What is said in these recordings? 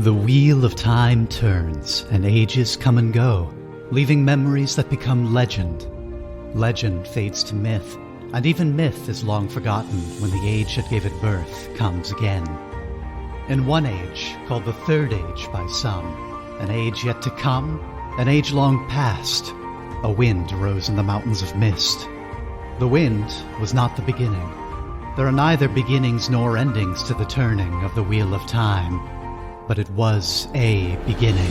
The wheel of time turns, and ages come and go, leaving memories that become legend. Legend fades to myth, and even myth is long forgotten when the age that gave it birth comes again. In one age, called the Third Age by some, an age yet to come, an age long past, a wind rose in the mountains of mist. The wind was not the beginning. There are neither beginnings nor endings to the turning of the wheel of time, but it was a beginning.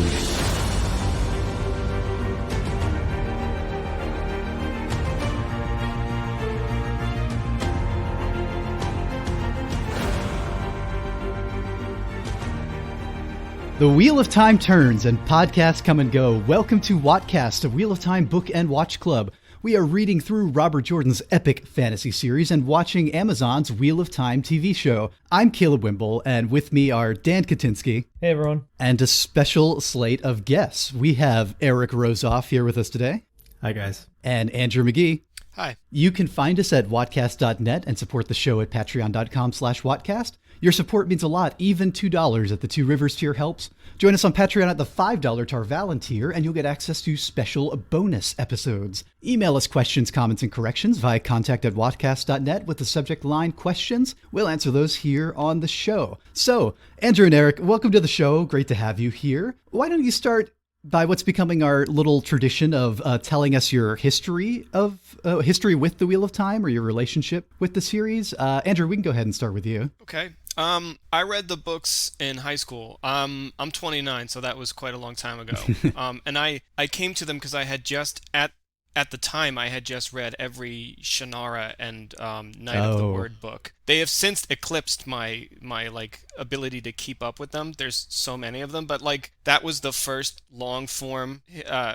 The Wheel of Time turns and podcasts come and go. Welcome to WOTcast, a Wheel of Time book and watch club. We are reading through Robert Jordan's epic fantasy series and watching Amazon's Wheel of Time TV show. I'm Caleb Wimble, and with me are Dan Katinsky. Hey, everyone. And a special slate of guests. We have Eric Rosoff here with us today. Hi, guys. And Andrew McGee. Hi. You can find us at wotcast.net and support the show at patreon.com/wotcast. Your support means a lot. Even $2 at the Two Rivers tier helps. Join us on Patreon at the $5 Tarvalon tier, and you'll get access to special bonus episodes. Email us questions, comments, and corrections via contact@wotcast.net with the subject line questions. We'll answer those here on the show. So, Andrew and Eric, welcome to the show. Great to have you here. Why don't you start by what's becoming our little tradition of telling us your history with the Wheel of Time or your relationship with the series. Andrew, we can go ahead and start with you. Okay. I read the books in high school. I'm 29, so that was quite a long time ago. And I came to them because I had just at the time I had just read every Shannara and Night of the Word book. They have since eclipsed my ability to keep up with them. There's so many of them, but that was the first long form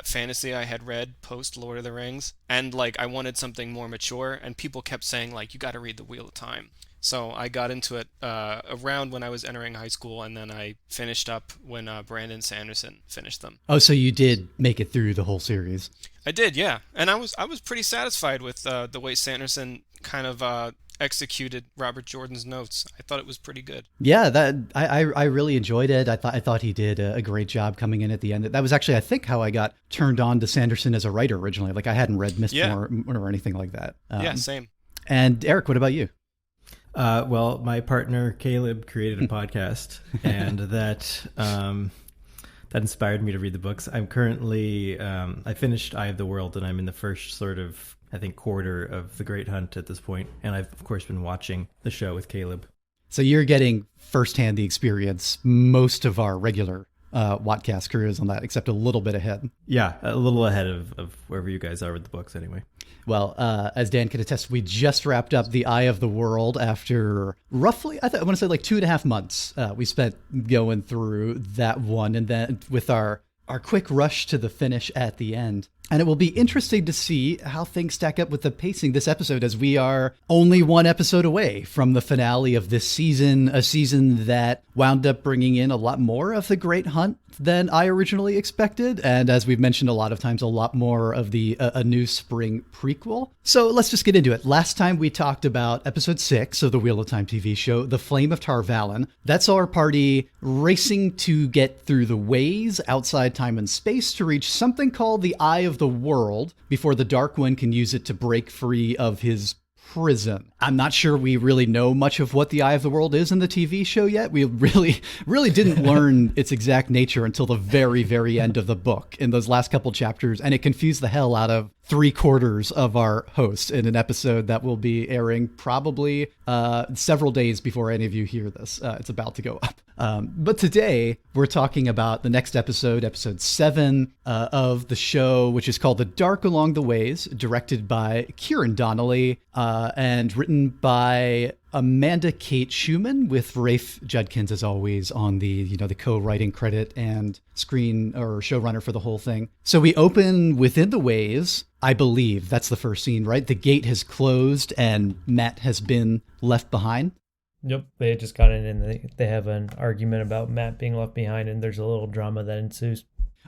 fantasy I had read post Lord of the Rings, and I wanted something more mature, and people kept saying you got to read the Wheel of Time. So I got into it around when I was entering high school, and then I finished up when Brandon Sanderson finished them. Oh, so you did make it through the whole series? I did, yeah. And I was pretty satisfied with the way Sanderson kind of executed Robert Jordan's notes. I thought it was pretty good. Yeah, I really enjoyed it. I thought he did a great job coming in at the end. That was actually, I think, how I got turned on to Sanderson as a writer originally. I hadn't read Mistborn or anything like that. Yeah, same. And Eric, what about you? Well, my partner Caleb created a podcast, and that inspired me to read the books. I'm currently I finished Eye of the World, and I'm in the first sort of quarter of The Great Hunt at this point, and I've of course been watching the show with Caleb. So you're getting firsthand the experience. Most of our regular WOTcast crew is on that, except a little bit ahead. Yeah, a little ahead of wherever you guys are with the books, anyway. Well, as Dan can attest, we just wrapped up The Eye of the World after roughly, I want to say 2.5 months. We spent going through that one, and then with our quick rush to the finish at the end. And it will be interesting to see how things stack up with the pacing this episode, as we are only one episode away from the finale of this season, a season that wound up bringing in a lot more of the Great Hunt than I originally expected. And as we've mentioned a lot of times, a lot more of the A New Spring prequel. So let's just get into it. Last time we talked about episode 6 of the Wheel of Time TV show, The Flame of Tarvalon. That's our party racing to get through the ways outside time and space to reach something called the Eye of the World before the Dark One can use it to break free of his prison. I'm not sure we really know much of what the Eye of the World is in the TV show yet. We really didn't learn its exact nature until the very, very end of the book in those last couple chapters, and it confused the hell out of 3/4 of our hosts in an episode that will be airing probably several days before any of you hear this. It's about to go up. But today we're talking about the next episode, episode 7 of the show, which is called The Dark Along the Ways, directed by Kieran Donnelly and written by Amanda Kate Schumann, with Rafe Judkins, as always, on the co-writing credit and screen or showrunner for the whole thing. So we open within the ways. I believe that's the first scene, right? The gate has closed and Matt has been left behind. Yep, they had just gotten in and they have an argument about Matt being left behind, and there's a little drama that ensues.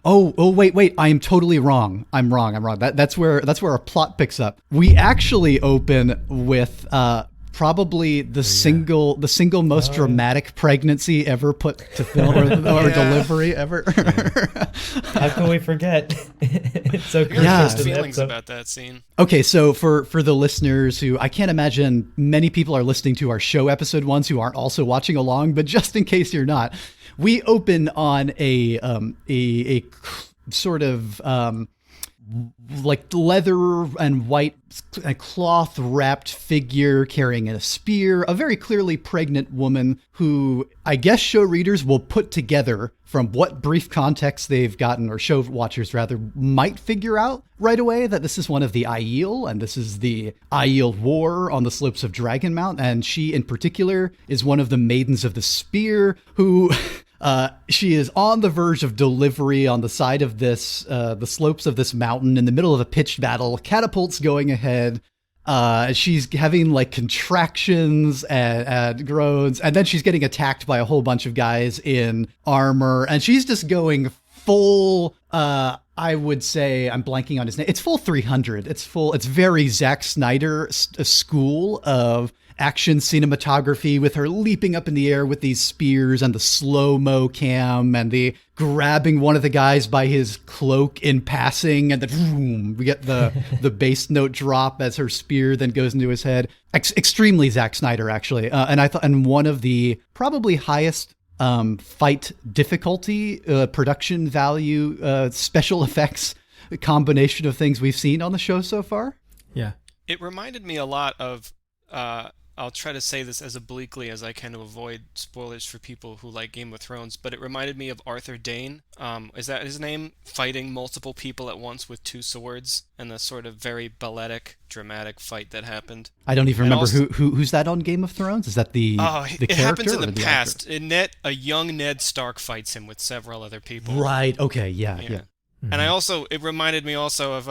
Oh, wait, I am totally wrong. I'm wrong. That's where our plot picks up. We actually open with probably the single most dramatic pregnancy ever put to film or delivery ever. How can we forget? It's so I got mixed feelings about that scene. Okay, so for the listeners who, I can't imagine many people are listening to our show episode ones who aren't also watching along, but just in case you're not, we open on a sort of like leather and white cloth wrapped figure carrying a spear, a very clearly pregnant woman who I guess show readers will put together from what brief context they've gotten, or show watchers rather, might figure out right away that this is one of the Aiel, and this is the Aiel War on the slopes of Dragon Mount, and she in particular is one of the Maidens of the Spear who... she is on the verge of delivery on the side of this, the slopes of this mountain in the middle of a pitched battle, catapults going ahead. She's having like contractions and groans, and then she's getting attacked by a whole bunch of guys in armor, and she's just going full, I would say, I'm blanking on his name. It's full 300. It's very Zack Snyder school of action cinematography, with her leaping up in the air with these spears and the slow-mo cam and the grabbing one of the guys by his cloak in passing, and then boom, we get the bass note drop as her spear then goes into his head. Extremely Zack Snyder, actually. And one of the probably highest fight difficulty, production value, special effects combination of things we've seen on the show so far. Yeah. It reminded me a lot of I'll try to say this as obliquely as I can to avoid spoilers for people who like Game of Thrones, but it reminded me of Arthur Dane. Is that his name? Fighting multiple people at once with two swords, and the sort of very balletic, dramatic fight that happened. I don't even remember who's that on Game of Thrones. Is that the character? It happens in the past. A young Ned Stark fights him with several other people. Right. Okay. Yeah. Mm-hmm. And it reminded me also of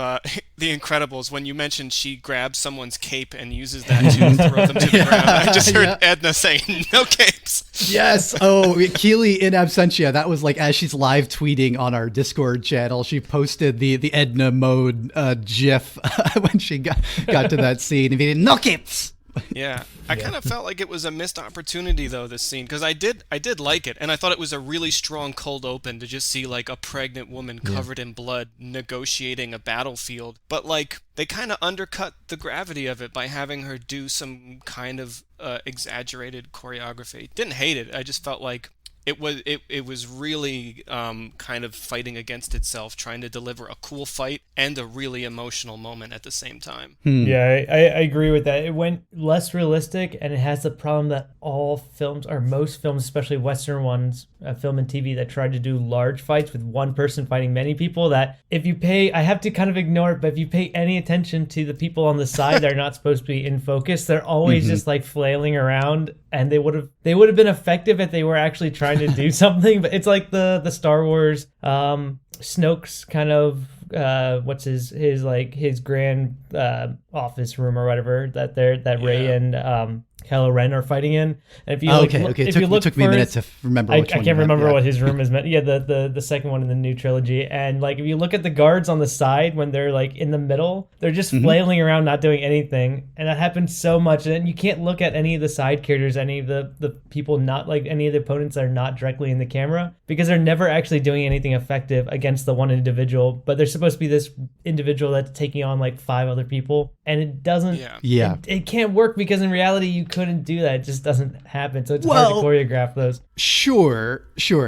The Incredibles, when you mentioned she grabs someone's cape and uses that to throw them to the ground. I just heard Edna saying, "No capes." Yes. Oh, Keely in absentia. That was like as she's live tweeting on our Discord channel. She posted the Edna mode GIF when she got to that scene. And he did no capes. Yeah, I kind of felt like it was a missed opportunity though, this scene, because I did like it, and I thought it was a really strong cold open to just see like a pregnant woman covered in blood negotiating a battlefield, but like they kind of undercut the gravity of it by having her do some kind of exaggerated choreography. Didn't hate it, I just felt like it was really kind of fighting against itself, trying to deliver a cool fight and a really emotional moment at the same time. Yeah, I agree with that. It went less realistic, and it has the problem that all films, or most films, especially Western ones, film and TV, that tried to do large fights with one person fighting many people, that if you pay, I have to kind of ignore it, but if you pay any attention to the people on the side that are not supposed to be in focus, they're always just like flailing around, and they would have been effective if they were actually trying to do something. But it's like the Star Wars Snoke's kind of what's his grand office room or whatever that Rey and Kylo Ren are fighting in. And if you it took me a minute to remember which one. I can't remember what his room is meant. Yeah, the second one in the new trilogy. And like if you look at the guards on the side when they're like in the middle, they're just flailing around, not doing anything. And that happens so much. And you can't look at any of the side characters, any of the people, not like any of the opponents that are not directly in the camera, because they're never actually doing anything effective against the one individual. But they're supposed to be this individual that's taking on like 5 other people, and it doesn't. It can't work, because in reality you couldn't do that. It just doesn't happen. So it's hard to choreograph those. Sure,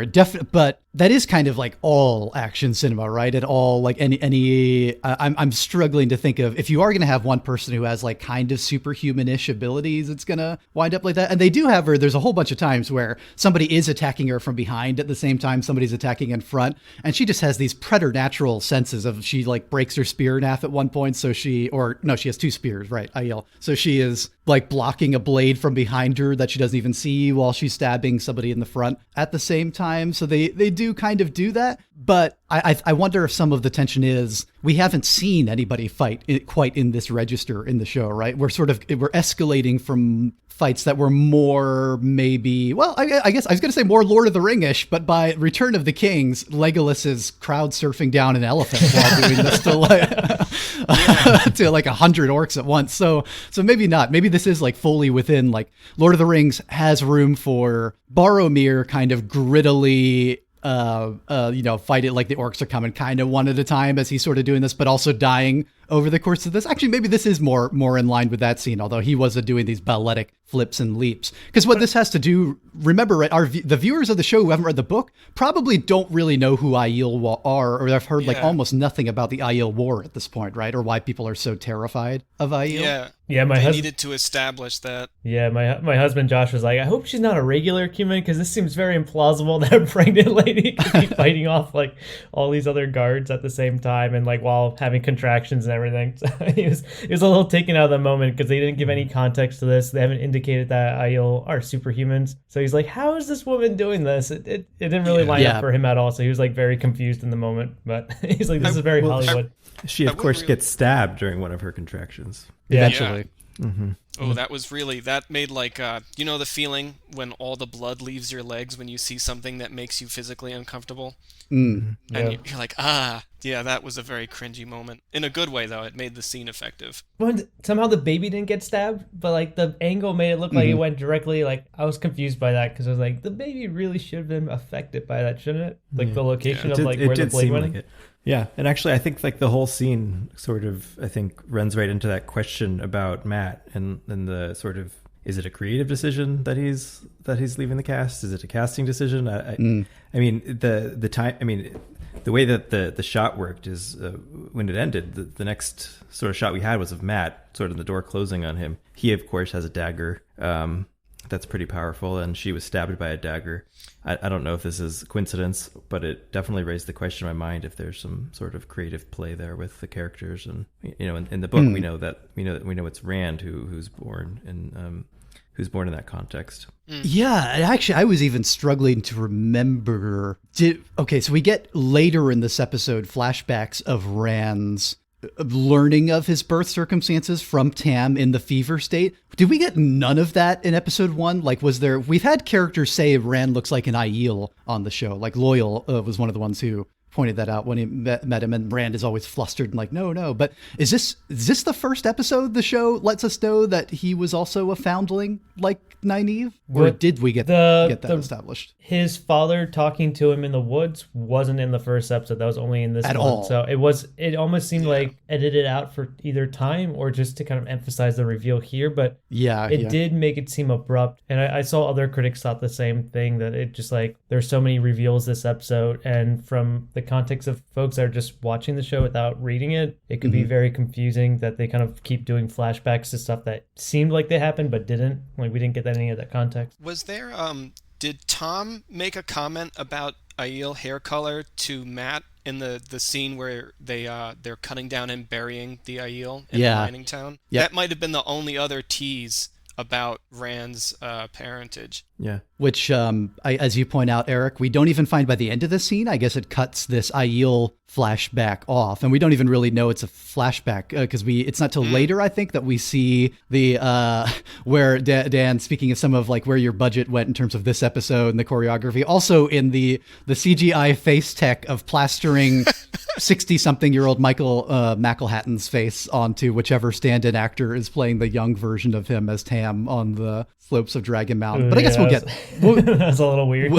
definitely. But that is kind of like all action cinema, right? At all, like any. I'm struggling to think of, if you are going to have one person who has like kind of superhuman-ish abilities, it's going to wind up like that. And they do have her. There's a whole bunch of times where somebody is attacking her from behind at the same time somebody's attacking in front, and she just has these preternatural senses of, she like breaks her spear in half at one point, so she has 2 spears, right? Aiel. So she is like blocking a blade from behind her that she doesn't even see while she's stabbing somebody in the front at the same time. So they do kind of do that. But I wonder if some of the tension is, we haven't seen anybody fight quite in this register in the show, right? We're escalating from fights that were more maybe, well, I guess I was going to say more Lord of the Ring-ish, but by Return of the Kings, Legolas is crowd surfing down an elephant while doing this to like 100 orcs at once. So maybe not. Maybe this is like fully within, like, Lord of the Rings has room for Boromir kind of grittily fight it like the orcs are coming kind of one at a time as he's sort of doing this, but also dying over the course of this. Actually, maybe this is more in line with that scene, although he wasn't doing these balletic flips and leaps. Because what this has to do, remember, right, the viewers of the show who haven't read the book probably don't really know who Aiel are, or have heard like almost nothing about the Aiel War at this point, right? Or why people are so terrified of Aiel. Yeah, they needed to establish that. Yeah, my husband Josh was like, I hope she's not a regular human, because this seems very implausible that a pregnant lady could be fighting off like all these other guards at the same time, and like while having contractions and everything. So he was a little taken out of the moment because they didn't give any context to this. They haven't indicated that Aiel are superhumans. So he's like, how is this woman doing this? It didn't really line up for him at all. So he was like very confused in the moment. But he's like, this is very Hollywood. She, of course, gets stabbed during one of her contractions. Eventually. Yeah. Mm-hmm. Oh, that made like, the feeling when all the blood leaves your legs when you see something that makes you physically uncomfortable? And you're like, that was a very cringy moment. In a good way, though. It made the scene effective. When somehow the baby didn't get stabbed, but like the angle made it look like it went directly. Like, I was confused by that, because I was like, the baby really should have been affected by that, shouldn't it? Like the location of like where the blade went. Like yeah, and actually, I think like the whole scene sort of, I think, runs right into that question about Matt and the sort of, is it a creative decision that he's leaving the cast? Is it a casting decision? I mean, the time. I mean, the way that the shot worked is when it ended, the next sort of shot we had was of Matt, sort of the door closing on him. He, of course, has a dagger. That's pretty powerful, and she was stabbed by a dagger. I don't know if this is coincidence, but it definitely raised the question in my mind if there's some sort of creative play there with the characters. And in the book, we know it's Rand who's born in that context. Yeah, actually, I was even struggling to remember. So we get later in this episode flashbacks of Rand's learning of his birth circumstances from Tam in the fever state. Did we get none of that in episode 1? Like, we've had characters say Rand looks like an Aiel on the show. Like Loyal was one of the ones who pointed that out when he met him, and Rand is always flustered and like, no. But is this the first episode the show lets us know that he was also a foundling like Nynaeve? Or did we get that established? His father talking to him in the woods wasn't in the first episode. That was only in this at one. All. So it almost seemed like edited out for either time or just to kind of emphasize the reveal here. But it did make it seem abrupt. And I saw other critics thought the same thing, that it just like, there's so many reveals this episode, and from the context of folks that are just watching the show without reading it, it could be very confusing that they kind of keep doing flashbacks to stuff that seemed like they happened but didn't. Like, we didn't get any of that context. Was there did Tom make a comment about Aiel hair color to Matt in the scene where they're cutting down and burying the Aiel in the mining town? Yep. That might have been the only other tease about Rand's parentage. Yeah. Which, as you point out, Eric, we don't even find by the end of the scene. I guess it cuts this Aiel flashback off, and we don't even really know it's a flashback because it's not till later, I think, that we see the where Dan, speaking of some of like where your budget went in terms of this episode and the choreography, also in the CGI face tech of plastering 60-something-year-old Michael McElhatton's face onto whichever stand-in actor is playing the young version of him as Tam on the slopes of Dragon Mountain. But I guess that's a little weird.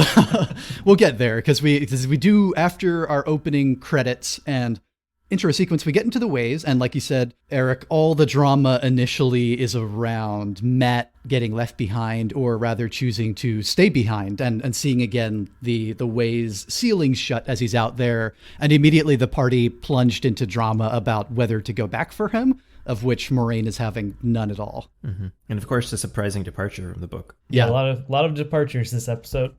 We'll get there because we do, after our opening credits and intro sequence, we get into the ways, and like you said, Eric, all the drama initially is around Matt getting left behind, or rather choosing to stay behind, and seeing again the ways ceiling shut as he's out there, and immediately the party plunged into drama about whether to go back for him, of which Moraine is having none at all. Mm-hmm. And of course, the surprising departure from the book. Yeah, a lot of departures this episode.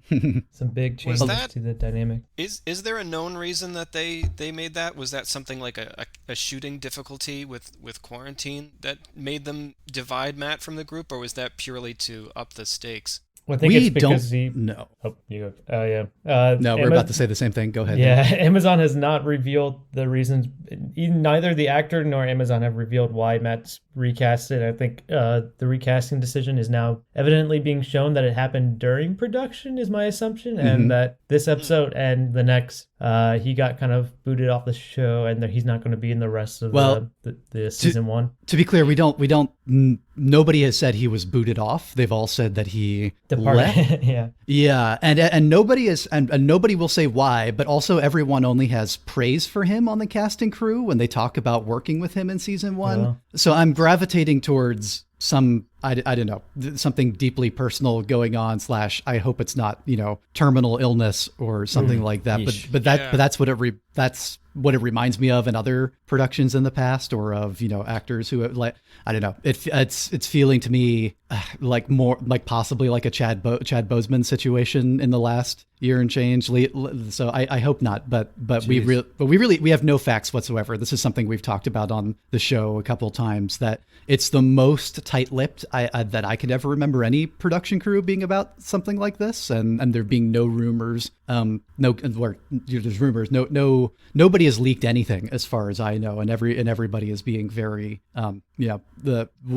Some big changes to the dynamic. Is there a known reason that they made that? Was that something like a shooting difficulty with quarantine that made them divide Matt from the group, or was that purely to up the stakes? Well, I think We it's because don't know. Oh, you go. Yeah. No, we're about to say the same thing. Go ahead. Yeah, Amazon has not revealed the reasons. Neither the actor nor Amazon have revealed why Matt's recasted. I think the recasting decision is now evidently being shown that it happened during production, is my assumption, and that this episode and the next, he got kind of booted off the show, and that he's not going to be in the rest of the season one. To be clear, we don't. Nobody has said he was booted off. They've all said that he left. Yeah, and nobody is, and nobody will say why. But also, everyone only has praise for him on the casting crew when they talk about working with him in season one. Yeah. So I'm gravitating towards some, I don't know, something deeply personal going on. / I hope it's not, terminal illness or something like that. But that's what it reminds me of in other productions in the past, or of actors who have, like, I don't know. It's feeling to me like more like possibly like a Chad Boseman situation in the last year and change. So I hope not. But we have no facts whatsoever. This is something we've talked about on the show a couple of times, that it's the most tight-lipped that I could ever remember any production crew being about something like this, and there being no rumors. There's rumors. Nobody has leaked anything as far as I know, and everybody is being very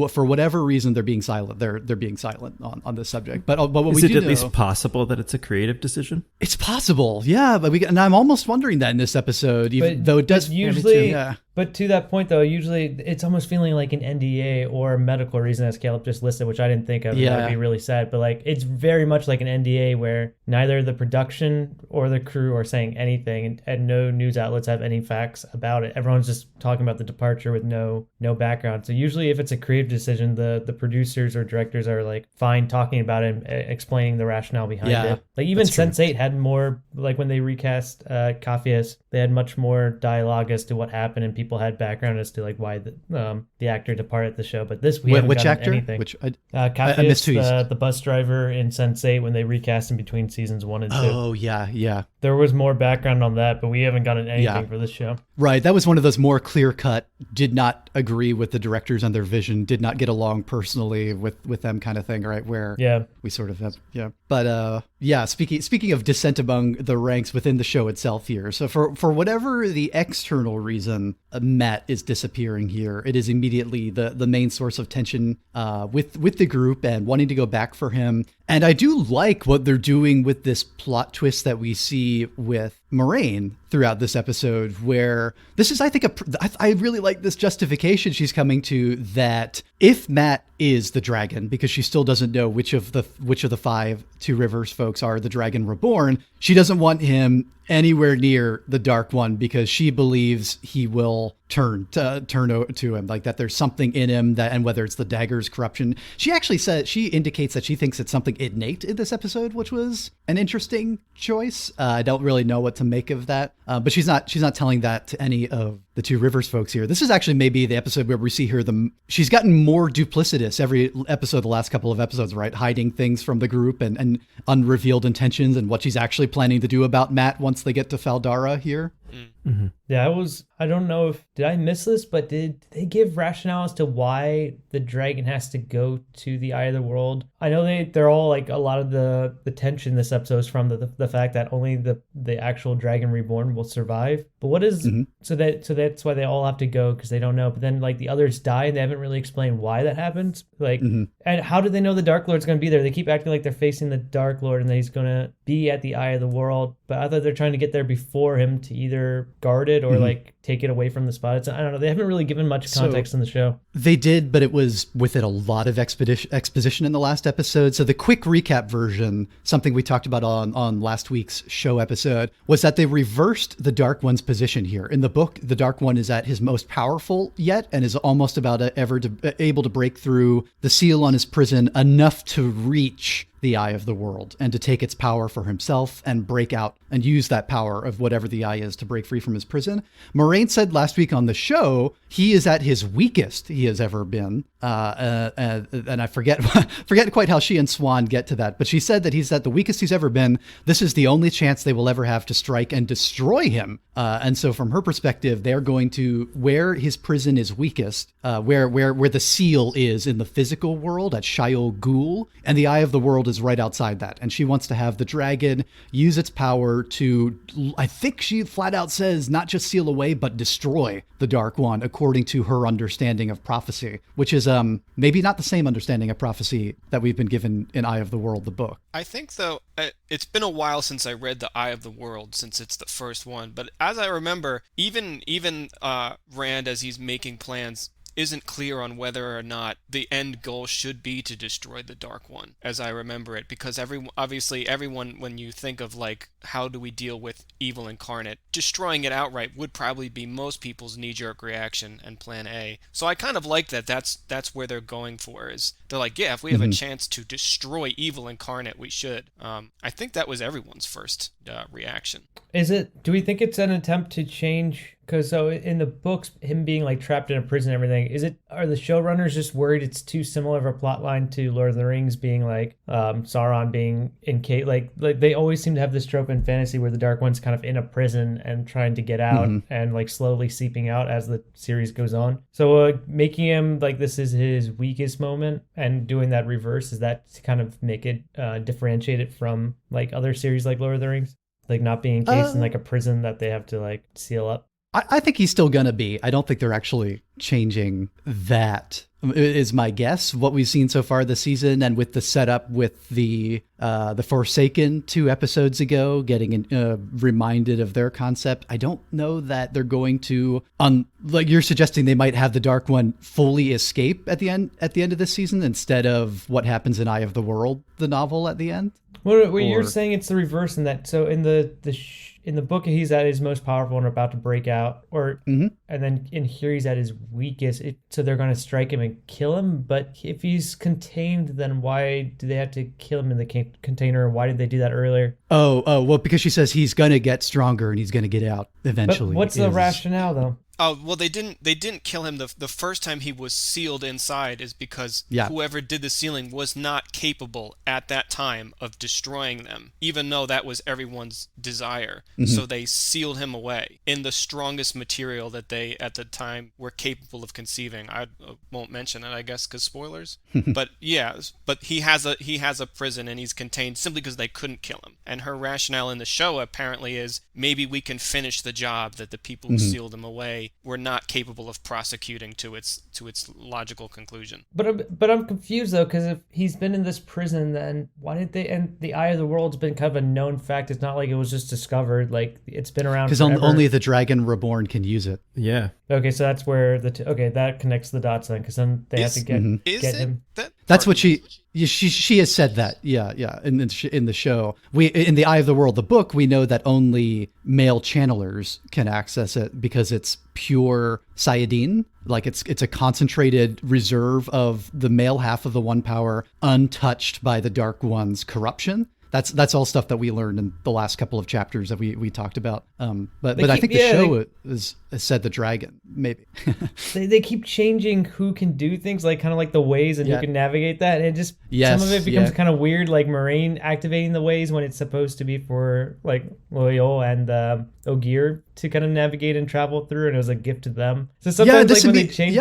for whatever reason they're being silent. They're being silent on this subject. But what is we it do at know, least possible that it's a creative decision? It's possible, yeah. But and I'm almost wondering that in this episode, though it does usually. But to that point, though, usually it's almost feeling like an NDA or medical reason, as Caleb just listed, which I didn't think of. That would be really sad. But like, it's very much like an NDA where neither the production or the crew are saying anything, and no news outlets have any facts about it. Everyone's just talking about the departure with no background. So usually, if it's a creative decision, the producers or directors are like fine talking about it and explaining the rationale behind it. Like even Sense8 had more, like when they recast Cafius, they had much more dialogue as to what happened, and people had background as to like why the actor departed the show. But this, we haven't gotten actor? anything. Which Cafius, I missed the bus driver in Sense8 when they recast in between seasons 1 and 2. Oh yeah. There was more background on that, but we haven't gotten anything for this show. Right, that was one of those more clear-cut, did not agree with the directors and their vision, did not get along personally with them kind of thing, right? Where we sort of have, But speaking of dissent among the ranks within the show itself here, so for whatever the external reason Matt is disappearing here, it is immediately the main source of tension with the group and wanting to go back for him. And I do like what they're doing with this plot twist that we see with Moraine throughout this episode, where this is, I think, I really like this justification she's coming to, that if Matt is the dragon, because she still doesn't know which of the 5 Two Rivers folks are the Dragon Reborn, she doesn't want him anywhere near the Dark One because she believes he will turn to him, like that there's something in him, that, and whether it's the dagger's corruption. She indicates that she thinks it's something innate in this episode, which was an interesting choice. I don't really know what to make of that, but she's not telling that to any of the Two Rivers folks here. This is actually maybe the episode where we see her she's gotten more duplicitous every episode, the last couple of episodes, right? Hiding things from the group and unrevealed intentions, and what she's actually planning to do about Matt once they get to Fal Dara here. Mm-hmm. Yeah, I don't know did I miss this, but did they give rationale as to why the dragon has to go to the Eye of the World? I know they're all like, a lot of the tension in this episode is from the fact that only the actual Dragon Reborn will survive. But what is, so that's why they all have to go, because they don't know. But then like the others die and they haven't really explained why that happens. Like, and how do they know the Dark Lord's going to be there? They keep acting like they're facing the Dark Lord and that he's going to be at the Eye of the World. But I thought they're trying to get there before him to either guard it or like take it away from the spot. I don't know. They haven't really given much context in the show. They did, but it was with it a lot of exposition in the last episode. So the quick recap version, something we talked about on last week's show episode, was that they reversed the Dark One's position here. In the book, the Dark One is at his most powerful yet and is almost about able to break through the seal on his prison enough to reach the Eye of the World and to take its power for himself and break out and use that power of whatever the eye is to break free from his prison. Moraine said last week on the show he is at his weakest he has ever been. And I forget quite how she and Swan get to that, but she said that he's at the weakest he's ever been. This is the only chance they will ever have to strike and destroy him. And so from her perspective, they're going to, where his prison is weakest, where the seal is in the physical world at Shayol Ghul, and the Eye of the World world is right outside that. And she wants to have the dragon use its power to, I think she flat out says, not just seal away, but destroy the Dark One, according to her understanding of prophecy, which is maybe not the same understanding of prophecy that we've been given in Eye of the World, the book. I think, though, it's been a while since I read The Eye of the World, since it's the first one. But as I remember, even Rand, as he's making plans, isn't clear on whether or not the end goal should be to destroy the Dark One, as I remember it, because everyone, when you think of like how do we deal with evil incarnate, destroying it outright would probably be most people's knee-jerk reaction and plan A. So I kind of like that. That's where they're going for. Is they're like, yeah, if we have a chance to destroy evil incarnate, we should. I think that was everyone's first reaction. Do we think it's an attempt to change? Because so in the books, him being like trapped in a prison and everything, are the showrunners just worried it's too similar of a plot line to Lord of the Rings being like Sauron being in like they always seem to have this trope in fantasy where the Dark One's kind of in a prison and trying to get out and like slowly seeping out as the series goes on. So making him like this is his weakest moment and doing that reverse, is that to kind of make it differentiate it from like other series like Lord of the Rings, like not being encased in like a prison that they have to like seal up? I think he's still going to be. I don't think they're actually changing that, is my guess. What we've seen so far this season, and with the setup with the Forsaken 2 episodes ago, getting reminded of their concept, I don't know that they're going to, like you're suggesting, they might have the Dark One fully escape at the end of this season instead of what happens in Eye of the World, the novel at the end. Well, you're saying it's the reverse in that. So in the book, he's at his most powerful and about to break out, and then in here he's at his weakest. So they're going to strike him and kill him. But if he's contained, then why do they have to kill him in the container? Why did they do that earlier? Well, because she says he's going to get stronger and he's going to get out eventually. But what's the rationale, though? Oh, well, they didn't kill him the first time he was sealed inside, is because whoever did the sealing was not capable at that time of destroying them, even though that was everyone's desire. So they sealed him away in the strongest material that they at the time were capable of conceiving. I won't mention it, I guess, because spoilers. But yeah, but he has a prison and he's contained simply because they couldn't kill him. And her rationale in the show apparently is maybe we can finish the job that the people who sealed him away were not capable of prosecuting to its logical conclusion. But I'm confused though, because if he's been in this prison, then why did they? And the Eye of the World's been kind of a known fact. It's not like it was just discovered. Like it's been around because only the Dragon Reborn can use it. Yeah. Okay, so that's where that connects the dots then, because then they have to get him. That's what she has said that. Yeah. In the show, in the Eye of the World, the book, we know that only male channelers can access it because it's pure Sayadine. Like it's a concentrated reserve of the male half of the One Power, untouched by the Dark One's corruption. That's all stuff that we learned in the last couple of chapters that we talked about. But I think the show has said the dragon, maybe. they keep changing who can do things, like kind of like the ways and who can navigate that. And it just some of it becomes kind of weird, like Moraine activating the ways when it's supposed to be for like Loyal and Ogier to kind of navigate and travel through, and it was a gift to them. So sometimes like when they change,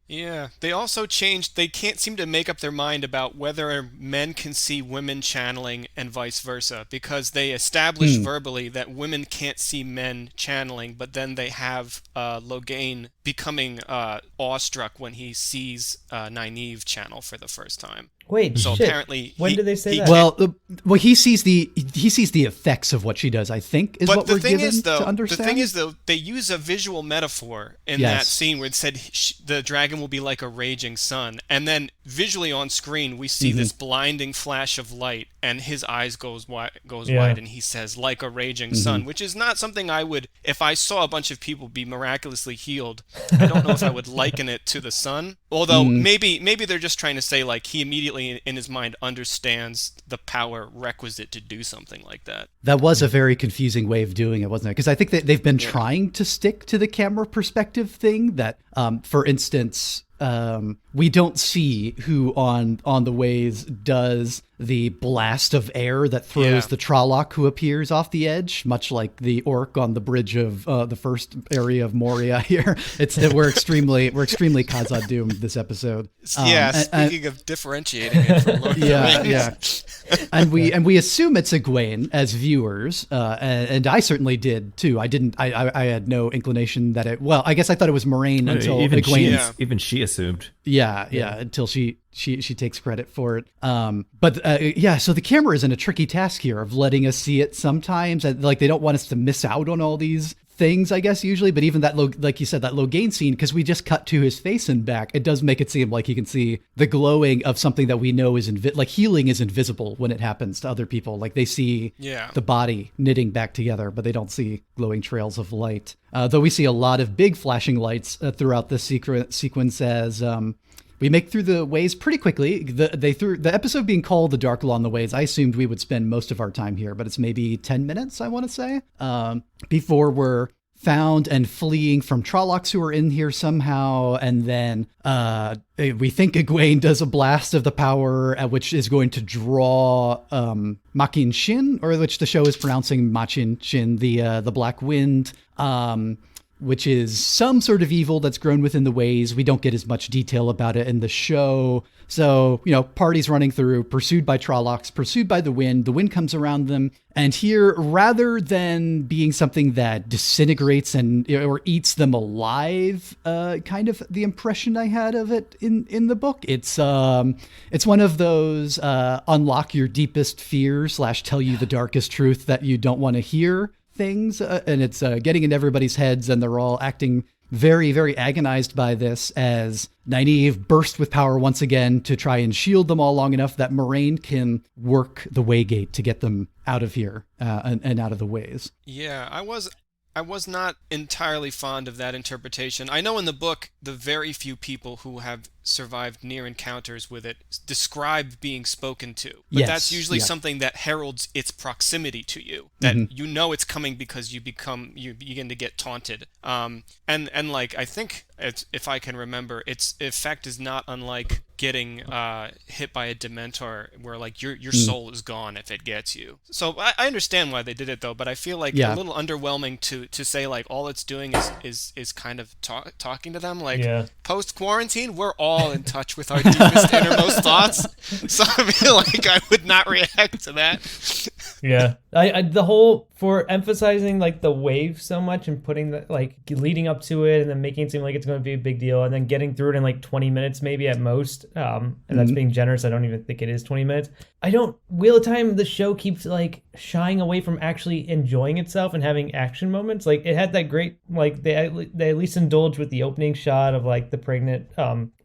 yeah. They also changed. They can't seem to make up their mind about whether men can see women channeling and vice versa, because they established verbally that women can't see men channeling, but then they have Logain becoming awestruck when he sees Nynaeve channel for the first time. Wait, so apparently, when did they say that? Well, he sees the effects of what she does, I think, is what we're given to understand. The thing is, though, they use a visual metaphor in that scene where it said the dragon will be like a raging sun, and then visually on screen we see this blinding flash of light, and his eyes goes wide, and he says like a raging sun, which is not something I would, if I saw a bunch of people be miraculously healed, I don't know if I would liken it to the sun. Although maybe they're just trying to say like he immediately in his mind understands the power requisite to do something like that. That was a very confusing way of doing it, wasn't it? Because I think that they've been trying to stick to the camera perspective thing that, for instance, we don't see who on the ways does the blast of air that throws the Trolloc who appears off the edge, much like the orc on the bridge of the first area of Moria here. We're extremely Khazad-doomed this episode. Speaking of differentiating it from Lord of the Rings. And we assume it's Egwene as viewers, and I certainly did too. I had no inclination that I guess I thought it was Moraine until Egwene. Even she assumed. Yeah, until she takes credit for it. So the camera is in a tricky task here of letting us see it sometimes. And, like, they don't want us to miss out on all these things, I guess, usually. But even that, like you said, that Logain scene, because we just cut to his face and back, it does make it seem like you can see the glowing of something that we know is like healing is invisible when it happens to other people. Like they see the body knitting back together, but they don't see glowing trails of light. Though we see a lot of big flashing lights throughout this sequence as we make through the ways pretty quickly. The episode being called The Dark Law on the Ways, I assumed we would spend most of our time here, but it's maybe 10 minutes, I want to say, before we're found and fleeing from Trollocs who are in here somehow. And then we think Egwene does a blast of the power, which is going to draw Machin Shin, or which the show is pronouncing Machin Shin, the Black Wind, which is some sort of evil that's grown within the ways. We don't get as much detail about it in the show. So, parties running through, pursued by Trollocs, pursued by the wind comes around them. And here, rather than being something that disintegrates or eats them alive, kind of the impression I had of it in the book, it's one of those unlock your deepest fears / tell you the darkest truth that you don't want to hear things, and it's getting into everybody's heads, and they're all acting very, very agonized by this as Nynaeve burst with power once again to try and shield them all long enough that Moraine can work the Waygate to get them out of here and out of the ways. Yeah, I was not entirely fond of that interpretation. I know in the book, the very few people who have survived near encounters with it describe being spoken to. But that's usually something that heralds its proximity to you. That you know it's coming because you begin to get taunted. And like, I think, if I can remember, its effect is not unlike getting hit by a Dementor, where like your soul is gone if it gets you. So I understand why they did it though, but I feel like a little underwhelming to say like all it's doing is kind of talking to them. Like post quarantine, we're all in touch with our deepest innermost thoughts. So I feel like I would not react to that. Yeah, I the whole for emphasizing like the wave so much and putting the like leading up to it and then making it seem like it's going to be a big deal and then getting through it in like 20 minutes maybe at most. And that's being generous. I don't even think it is 20 minutes. Wheel of Time, the show keeps like shying away from actually enjoying itself and having action moments. Like it had that great, like they at least indulged with the opening shot of like the pregnant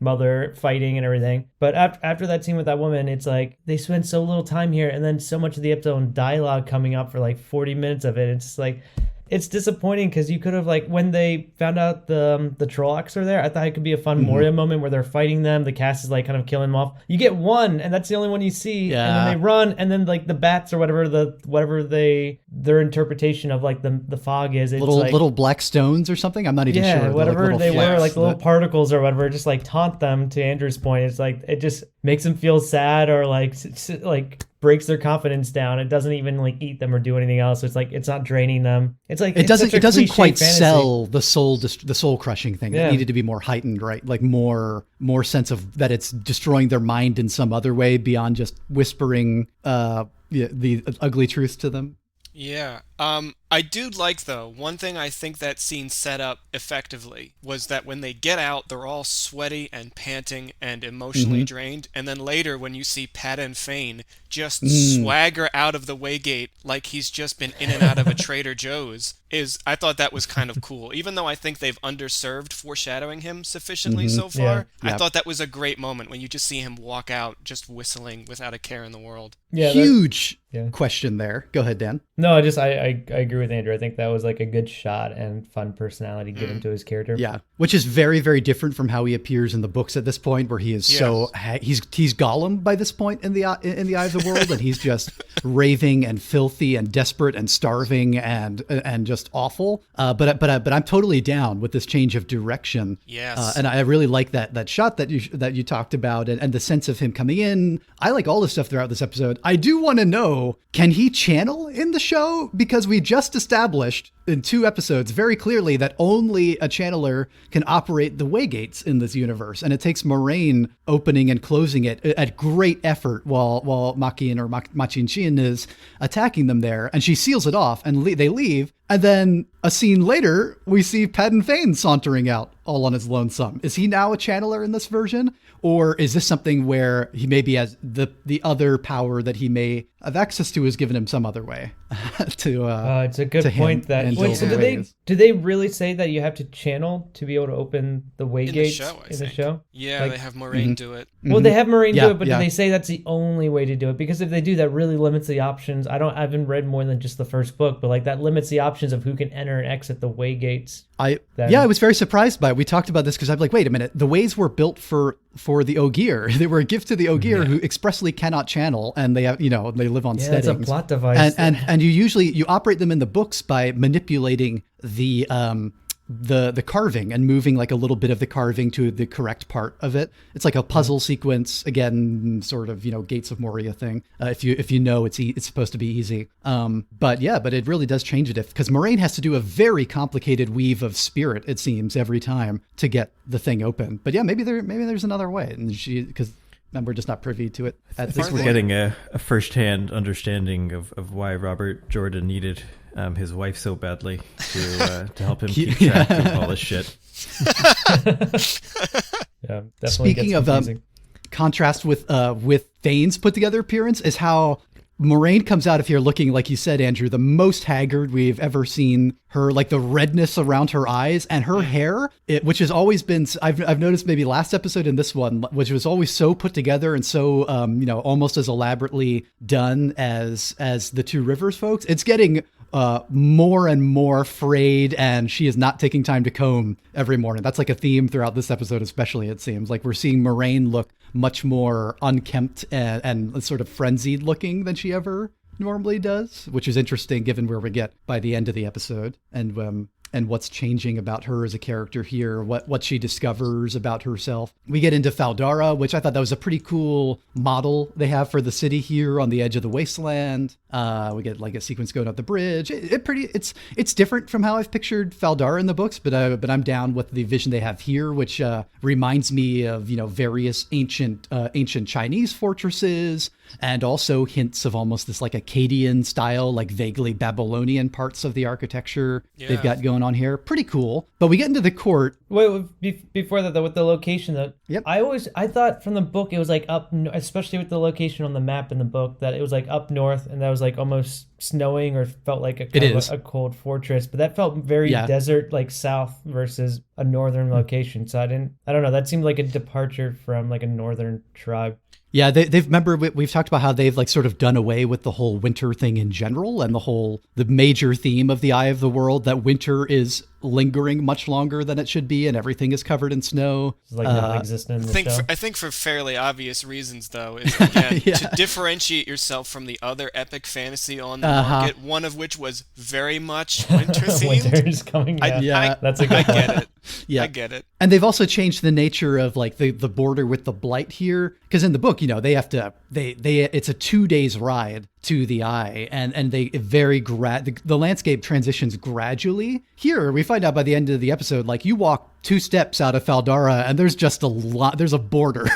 mother fighting and everything. But after that scene with that woman, it's like they spend so little time here and then so much of the episode on dialogue coming up for like 40 minutes of it. It's like, it's disappointing because you could have, like, when they found out the Trollocs are there, I thought it could be a fun Moria moment where they're fighting them. The cast is like kind of killing them off. You get one, and that's the only one you see, and then they run, and then like the bats or whatever their interpretation of like the fog is. It's little black stones or something. I'm not even sure. Yeah, whatever they were, like the little particles or whatever, just like taunt them. To Andrew's point, it's like it just makes them feel sad or like breaks their confidence down. It doesn't even like eat them or do anything else. It's like it's not draining them. It's like it doesn't quite sell the soul crushing thing. It needed to be more heightened, right? Like more sense of that it's destroying their mind in some other way beyond just whispering the ugly truth to them. Yeah. I do like, though, one thing I think that scene set up effectively was that when they get out, they're all sweaty and panting and emotionally drained. And then later, when you see Padan Fain just swagger out of the Waygate like he's just been in and out of a Trader Joe's, I thought that was kind of cool. Even though I think they've underserved foreshadowing him sufficiently so far, I thought that was a great moment when you just see him walk out just whistling without a care in the world. Yeah, huge question there. Go ahead, Dan. No, I I agree with Andrew. I think that was like a good shot and fun personality given to his character. Yeah, which is very, very different from how he appears in the books at this point, where he is he's Gollum by this point in the Eye of the World, and he's just raving and filthy and desperate and starving and just awful. But I'm totally down with this change of direction. Yes, and I really like that shot that you talked about, and the sense of him coming in. I like all the stuff throughout this episode. I do want to know, can he channel in the show? Because we just established in 2 episodes very clearly that only a channeler can operate the waygates in this universe, and it takes Moraine opening and closing it at great effort while Makin or Machin is attacking them there, and she seals it off, and they leave. And then a scene later, we see Paddon Fane sauntering out all on his lonesome. Is he now a channeler in this version? Or is this something where he maybe has the other power that he may have access to is given him some other way? It's a good point. Do they really say that you have to channel to be able to open the way gates in the show? Yeah, they have Moraine do it. Well, they have Moraine do it, but do they say that's the only way to do it? Because if they do, that really limits the options. I haven't read more than just the first book, but like that limits the options of who can enter and exit the way gates. I was very surprised by it. We talked about this because I'm like, wait a minute, the ways were built for the Ogier. They were a gift to the Ogier who expressly cannot channel, and they have, they live on steadings. It's a plot device. And you operate them in the books by manipulating the carving and moving like a little bit of the carving to the correct part of it. It's like a puzzle sequence, again, sort of, Gates of Moria thing. If you know it's supposed to be easy. But it really does change it because Moraine has to do a very complicated weave of spirit, it seems, every time to get the thing open. But yeah, maybe there's another way, and because we're just not privy to it at this point. We're getting a first-hand understanding of why Robert Jordan needed his wife so badly to help him keep track of all this shit. Yeah, definitely. Speaking of contrast with Fane's put together appearance, is how Moraine comes out of here looking, like you said, Andrew, the most haggard we've ever seen her, like the redness around her eyes and her hair, which has always been, I've noticed maybe last episode and this one, which was always so put together and so, almost as elaborately done as the Two Rivers folks. It's getting more and more frayed, and she is not taking time to comb every morning. That's like a theme throughout this episode, especially, it seems. Like we're seeing Moraine look much more unkempt and sort of frenzied looking than she ever normally does, which is interesting given where we get by the end of the episode and what's changing about her as a character here, what she discovers about herself. We get into Fal Dara, which I thought that was a pretty cool model they have for the city here on the edge of the wasteland. We get like a sequence going up the bridge. It's different from how I've pictured Fal Dara in the books, but I'm down with the vision they have here, which reminds me of various ancient Chinese fortresses, and also hints of almost this like Akkadian style, like vaguely Babylonian parts of the architecture they've got going on here. Pretty cool. But we get into the court. Wait, before that though, with the location though, yep. I thought from the book it was like up, especially with the location on the map in the book, that it was like up north, and that was like almost snowing or felt like a cold fortress. But that felt very desert, like south versus a northern location. So I don't know. That seemed like a departure from like a northern tribe. Yeah, we've talked about how they've like sort of done away with the whole winter thing in general, and the major theme of the Eye of the World, that winter is lingering much longer than it should be, and everything is covered in snow. It's like non-existent in the show. I think for fairly obvious reasons, though, is again to differentiate yourself from the other epic fantasy on the market, one of which was very much winter themed. Winter's coming down. That's a good I get it. Yeah, I get it. And they've also changed the nature of like the border with the Blight here, because in the book, they have to it's a 2 days ride to the Eye, and they the landscape transitions gradually. Here we find out by the end of the episode, like you walk 2 steps out of Fal Dara and there's just there's a border.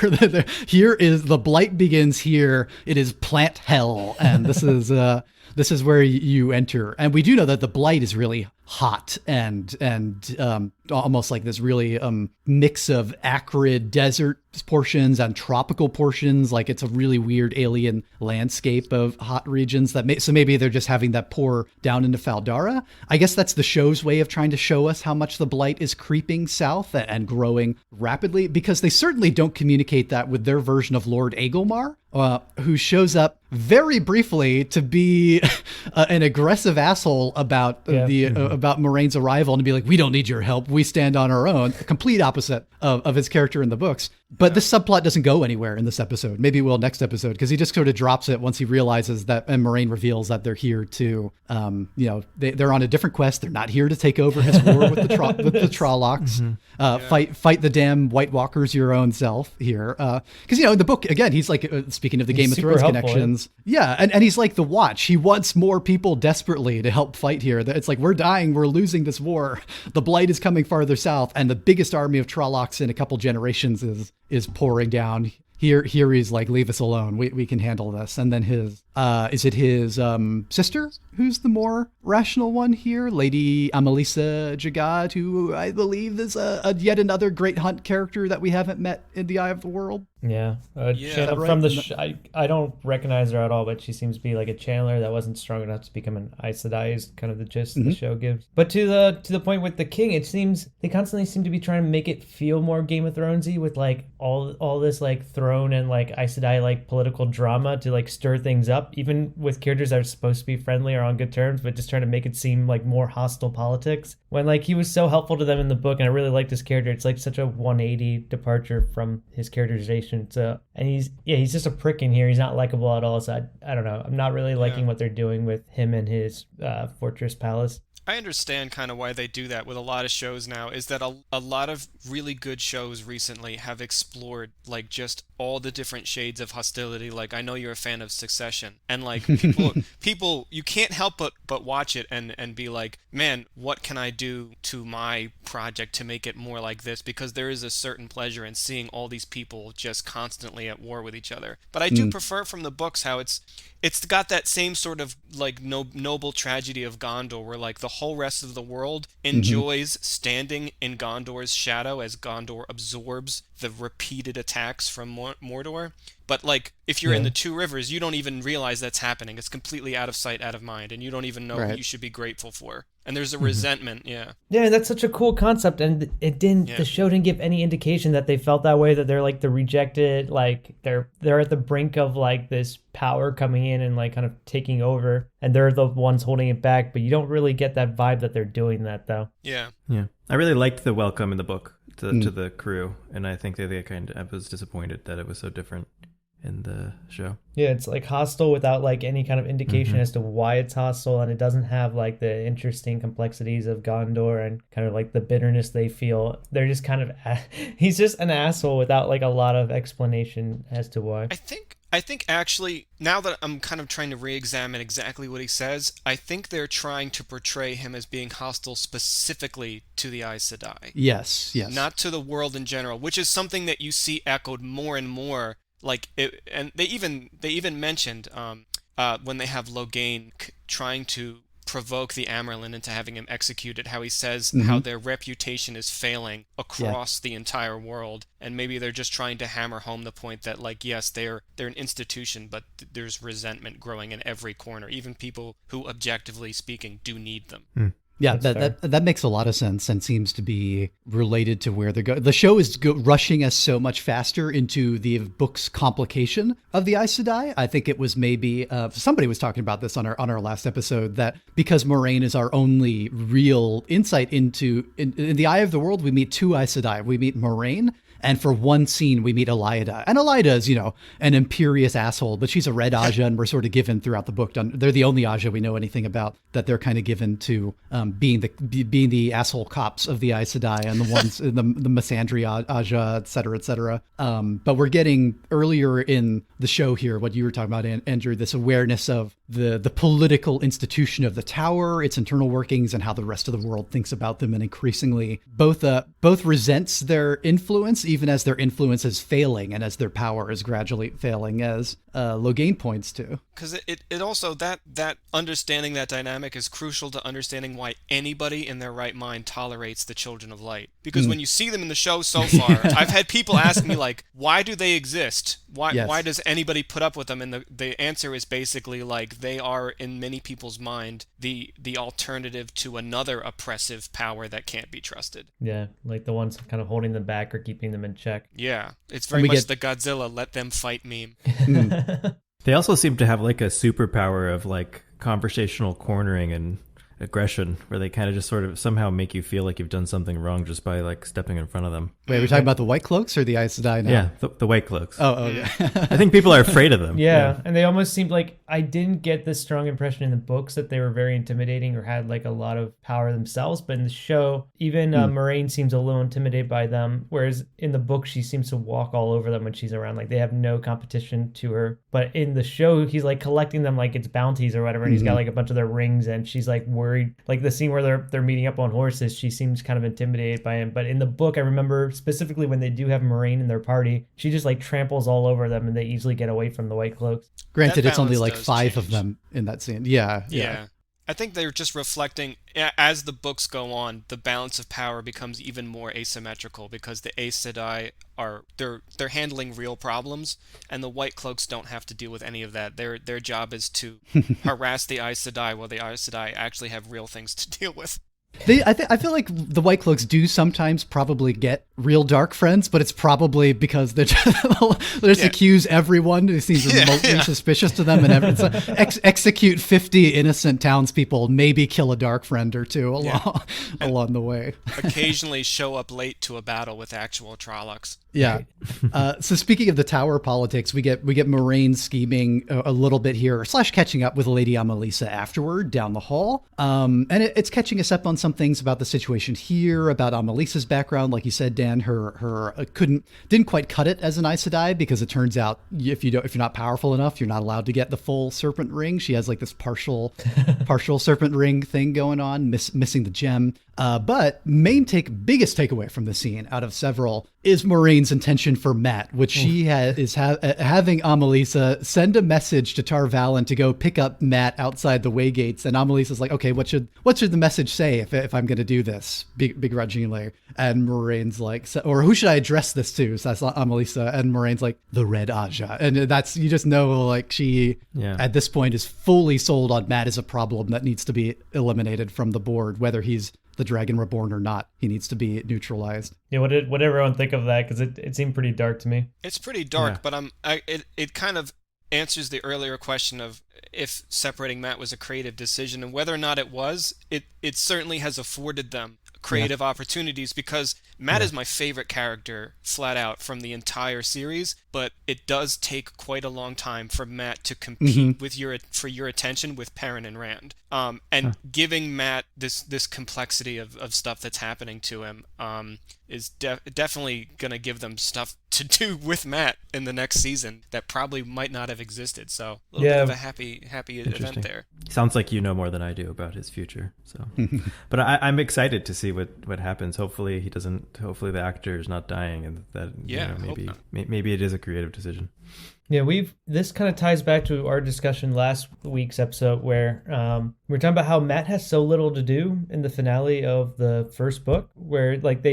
Here is the Blight begins here. It is plant hell, and this is where you enter. And we do know that the Blight is really hot and almost like this really mix of acrid desert portions and tropical portions. Like it's a really weird alien landscape of hot regions so maybe they're just having that pour down into Fal Dara. I guess that's the show's way of trying to show us how much the Blight is creeping south and growing rapidly, because they certainly don't communicate that with their version of Lord Agelmar, who shows up very briefly to be an aggressive asshole about about Moraine's arrival and to be like, we don't need your help, we stand on our own. A complete opposite of his character in the books. But this subplot doesn't go anywhere in this episode. Maybe it will next episode, because he just sort of drops it once he realizes that, and Moraine reveals that they're here to, they're on a different quest. They're not here to take over his war with the Trollocs. Fight the damn White Walkers your own self here. Because, in the book, again, he's like, speaking of the Game of Thrones connections. Yeah, and he's like the Watch. He wants more people desperately to help fight here. It's like, we're dying, we're losing this war. The Blight is coming farther south, and the biggest army of Trollocs in a couple generations is pouring down. Here he's like, leave us alone. We can handle this. And then his sister, who's the more rational one here, Lady Amelisa Jagad, who I believe is yet another great hunt character that we haven't met in the Eye of the World. Yeah, right? From I don't recognize her at all, but she seems to be like a channeler that wasn't strong enough to become an Aes Sedai, is kind of the gist the show gives. But to the point with the king, it seems they constantly seem to be trying to make it feel more Game of Thronesy, with like all this like throne and like Aes Sedai like political drama to like stir things up, even with characters that are supposed to be friendly or on good terms, but just trying to make it seem like more hostile politics. When like he was so helpful to them in the book, and I really liked his character. It's like such a 180 departure from his characterization. So, and he's just a prick in here. He's not likable at all. So I don't know. I'm not really liking what they're doing with him and his fortress palace. I understand kind of why they do that with a lot of shows now, is that a lot of really good shows recently have explored like just all the different shades of hostility. Like, I know you're a fan of Succession, and like people you can't help but watch it and be like, man, what can I do to my project to make it more like this? Because there is a certain pleasure in seeing all these people just constantly at war with each other. But I do prefer from the books how it's got that same sort of like noble tragedy of Gondor, where like the whole rest of the world enjoys standing in Gondor's shadow as Gondor absorbs the repeated attacks from Mordor. But like, if you're in the Two Rivers, you don't even realize that's happening. It's completely out of sight, out of mind, and you don't even know what you should be grateful for. And there's a resentment, Yeah, that's such a cool concept, and it didn't. The show didn't give any indication that they felt that way. That they're like the rejected, like they're at the brink of like this power coming in and like kind of taking over, and they're the ones holding it back. But you don't really get that vibe that they're doing that, though. Yeah. I really liked the welcome in the book to the crew, and I think I was disappointed that it was so different in the show. Yeah, it's like hostile without like any kind of indication as to why it's hostile, and it doesn't have like the interesting complexities of Gondor and kind of like the bitterness they feel. They're just kind of he's just an asshole without like a lot of explanation as to why. I think actually, now that I'm kind of trying to re-examine exactly what he says, I think they're trying to portray him as being hostile specifically to the Aes Sedai. Yes. Not to the world in general, which is something that you see echoed more and more. Like and they even mentioned when they have Logain trying to provoke the Amerlin into having him executed, how he says how their reputation is failing across the entire world, and maybe they're just trying to hammer home the point that like, yes, they're an institution, but there's resentment growing in every corner, even people who objectively speaking do need them. Yeah, that makes a lot of sense and seems to be related to where they're going. The show is rushing us so much faster into the book's complication of the Aes Sedai. I think it was maybe somebody was talking about this on our last episode, that because Moraine is our only real insight into in the Eye of the World, we meet two Aes Sedai. We meet Moraine, and for one scene, we meet Elaida. And Elaida is, an imperious asshole, but she's a red Aja, and we're sort of given throughout the book. They're the only Aja we know anything about, that they're kind of given to being the asshole cops of the Aes Sedai and the ones, the Misandry Aja, et cetera, et cetera. But we're getting earlier in the show here, what you were talking about, Andrew, this awareness of the political institution of the Tower, its internal workings, and how the rest of the world thinks about them, and increasingly both resents their influence, even as their influence is failing and as their power is gradually failing, as Logain points to. Because it also, that understanding that dynamic is crucial to understanding why anybody in their right mind tolerates the Children of Light. because when you see them in the show so far, I've had people ask me, like, why do they exist? Why does anybody put up with them? And the answer is basically, like, they are, in many people's mind, the alternative to another oppressive power that can't be trusted. Yeah, like the ones kind of holding them back or keeping them in check. Yeah, it's very much the Godzilla let them fight meme. They also seem to have like a superpower of like conversational cornering and aggression, where they kind of just sort of somehow make you feel like you've done something wrong just by like stepping in front of them. Wait, are we talking about the White Cloaks or the Aes Sedai now? Yeah, the White Cloaks. Oh, yeah. I think people are afraid of them. Yeah, and they almost seemed like, I didn't get this strong impression in the books that they were very intimidating or had like a lot of power themselves, but in the show, even Moraine seems a little intimidated by them, whereas in the book she seems to walk all over them when she's around. Like they have no competition to her, but in the show he's like collecting them like it's bounties or whatever, and he's got like a bunch of their rings, and she's like worried. Like the scene where they're meeting up on horses, she seems kind of intimidated by him. But in the book, I remember specifically when they do have Moraine in their party, she just like tramples all over them, and they easily get away from the White Cloaks. Granted, it's only like 5 of them in that scene. Yeah. I think they're just reflecting, as the books go on, the balance of power becomes even more asymmetrical, because the Aes Sedai they're handling real problems, and the White Cloaks don't have to deal with any of that. Their job is to harass the Aes Sedai, while the Aes Sedai actually have real things to deal with. I feel like the White Cloaks do sometimes probably get real dark friends, but it's probably because they just accuse everyone who seems remotely suspicious to them, and execute 50 innocent townspeople, maybe kill a dark friend or two along the way. Occasionally show up late to a battle with actual Trollocs. Yeah. So speaking of the tower politics, we get Moraine scheming a little bit here, / catching up with Lady Amalisa afterward down the hall. And it's catching us up on some things about the situation here, about Amalisa's background. Like you said, Dan, her didn't quite cut it as an Aes Sedai, because it turns out if you're not powerful enough, you're not allowed to get the full serpent ring. She has like this partial serpent ring thing going on, missing the gem. But biggest takeaway from the scene out of several is Moraine's intention for Mat, which she is having Amalisa send a message to Tar Valon to go pick up Mat outside the way gates. And Amalisa's like, okay, what should the message say if I'm going to do this begrudgingly? And Moraine's like, or who should I address this to? So that's Amalisa. And Moraine's like, the Red Aja. And that's, you just know, like she at this point is fully sold on Mat as a problem that needs to be eliminated from the board, whether he's the Dragon Reborn or not. He needs to be neutralized. Yeah, what did everyone think of that? Because it seemed pretty dark to me. It's pretty dark, but it kind of answers the earlier question of if separating Mat was a creative decision, and whether or not it was. It certainly has afforded them creative opportunities, because Mat is my favorite character flat out from the entire series, but it does take quite a long time for Mat to compete with for your attention with Perrin and Rand. And giving Mat this complexity of stuff that's happening to him is definitely going to give them stuff to do with Mat in the next season that probably might not have existed. So a little bit of a happy event there. Sounds like you know more than I do about his future. So, but I'm excited to see what happens. Hopefully he doesn't. Hopefully the actor is not dying, and that maybe it is a creative decision. Yeah, this kind of ties back to our discussion last week's episode where we're talking about how Mat has so little to do in the finale of the first book, where like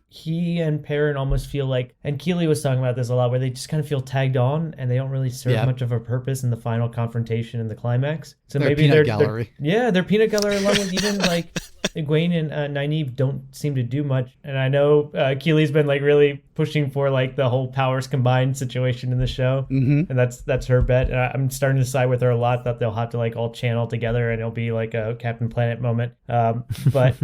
he and Perrin almost feel like, and Keeley was talking about this a lot, where they just kind of feel tagged on and they don't really serve much of a purpose in the final confrontation and the climax. So maybe they're gallery. They're peanut gallery, along with even like Egwene and Nynaeve don't seem to do much. And I know Keeley's been like really pushing for like the whole powers combined situation in the show, and that's her bet. And I'm starting to side with her a lot that they'll have to like all channel together and it'll be like a Captain Planet moment. But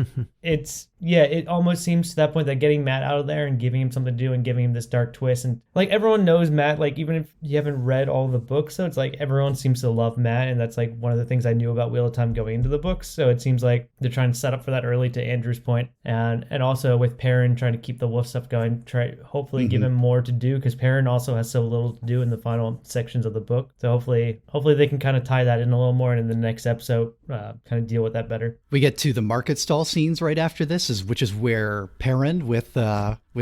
it almost seems to that point that getting Mat out of there and giving him something to do and giving him this dark twist, and like everyone knows Mat, like even if you haven't read all the books, so it's like everyone seems to love Mat, and that's like one of the things I knew about Wheel of Time going into the books. So it seems like they're trying to set up for that early, to Andrew's point, and also with Perrin trying to keep the wolf stuff going, hopefully give him more to do, because Perrin also has so little to do in the final sections of the book. So hopefully they can kind of tie that in a little more, and in the next episode kind of deal with that better. We get to the market stall scenes right after this, which is where Perrin with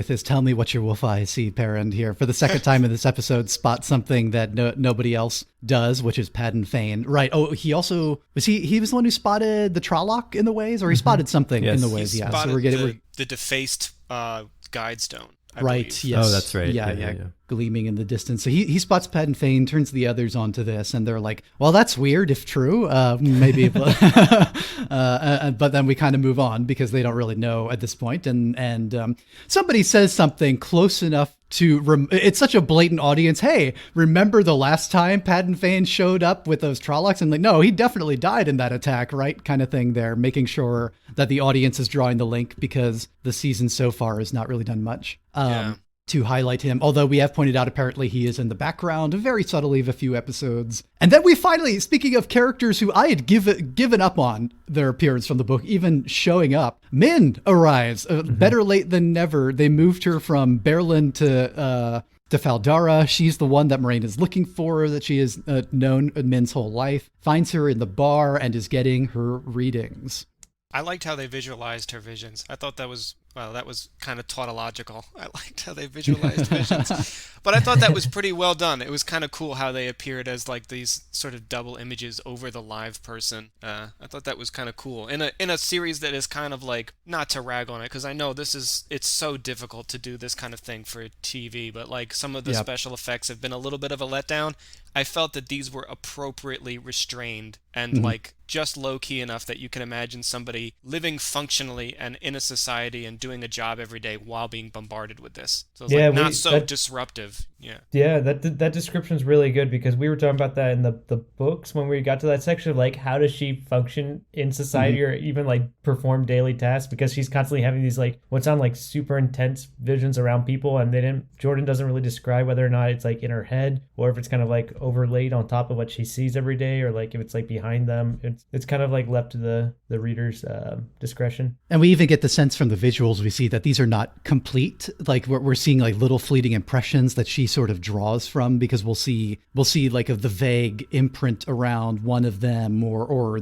his "Tell me what your wolf eyes see," Perrin here for the second time in this episode spots something that nobody else does, which is Padden Fane. Right. Oh, he also he was the one who spotted the Trolloc in the ways, or he spotted something in the ways. He spotted the defaced guide stone. I Right. believe. Yes. Oh, that's right. Yeah. Gleaming in the distance. So he spots Pat and Fane, turns the others onto this, and they're like, "Well, that's weird. If true, maybe." But then we kind of move on because they don't really know at this point. And somebody says something close enough to it's such a blatant audience. Hey, remember the last time Pat and Fane showed up with those Trollocs? And like, no, he definitely died in that attack, right? Kind of thing. There, making sure that the audience is drawing the link because the season so far has not really done much. To highlight him, although we have pointed out apparently he is in the background very subtly of a few episodes. And then we finally, speaking of characters who I had given up on their appearance from the book, even showing up, Min arrives. Better late than never. They moved her from Berlin to Fal Dara. She's the one that Moraine is looking for, that she has known Min's whole life. Finds her in the bar and is getting her readings. I liked how they visualized her visions. I thought that was kind of tautological. I liked how they visualized visions. But I thought that was pretty well done. It was kind of cool how they appeared as like these sort of double images over the live person. I thought that was kind of cool. In a series that is kind of like, not to rag on it, because I know it's so difficult to do this kind of thing for TV, but like some of the special effects have been a little bit of a letdown. I felt that these were appropriately restrained and like just low-key enough that you can imagine somebody living functionally and in a society and doing a job every day while being bombarded with this. So it's like not so disruptive. Yeah, that description's really good, because we were talking about that in the books when we got to that section of like, how does she function in society or even like perform daily tasks, because she's constantly having these like what sound like super intense visions around people, and Jordan doesn't really describe whether or not it's like in her head or if it's kind of like overlaid on top of what she sees every day, or like if it's like behind them. It's kind of like left to the reader's discretion. And we even get the sense from the visuals we see that these are not complete. Like we're seeing like little fleeting impressions that she sort of draws from, because we'll see like of the vague imprint around one of them, or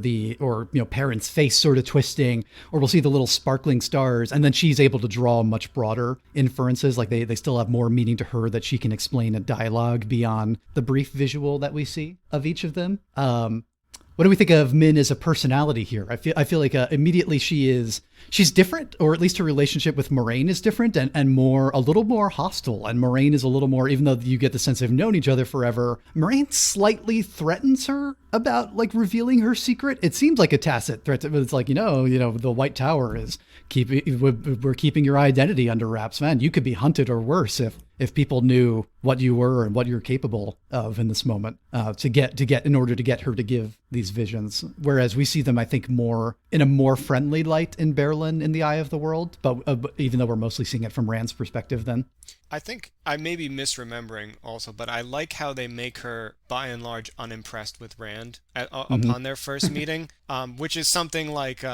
Perrin's face sort of twisting, or we'll see the little sparkling stars, and then she's able to draw much broader inferences. Like they still have more meaning to her that she can explain a dialogue beyond the brief visual that we see of each of them. What do we think of Min as a personality here? I feel like immediately she's different, or at least her relationship with Moraine is different and a little more hostile. And Moraine is a little more, even though you get the sense they've known each other forever, Moraine slightly threatens her about like revealing her secret. It seems like a tacit threat, but it's like, the White Tower is we're keeping your identity under wraps, man. You could be hunted or worse if people knew what you were and what you're capable of in this moment, in order to get her to give these visions. Whereas we see them, I think, more in a more friendly light in Berlin in the Eye of the World, but even though we're mostly seeing it from Rand's perspective then. I think I may be misremembering also, but I like how they make her, by and large, unimpressed with Rand upon their first meeting, which is something like,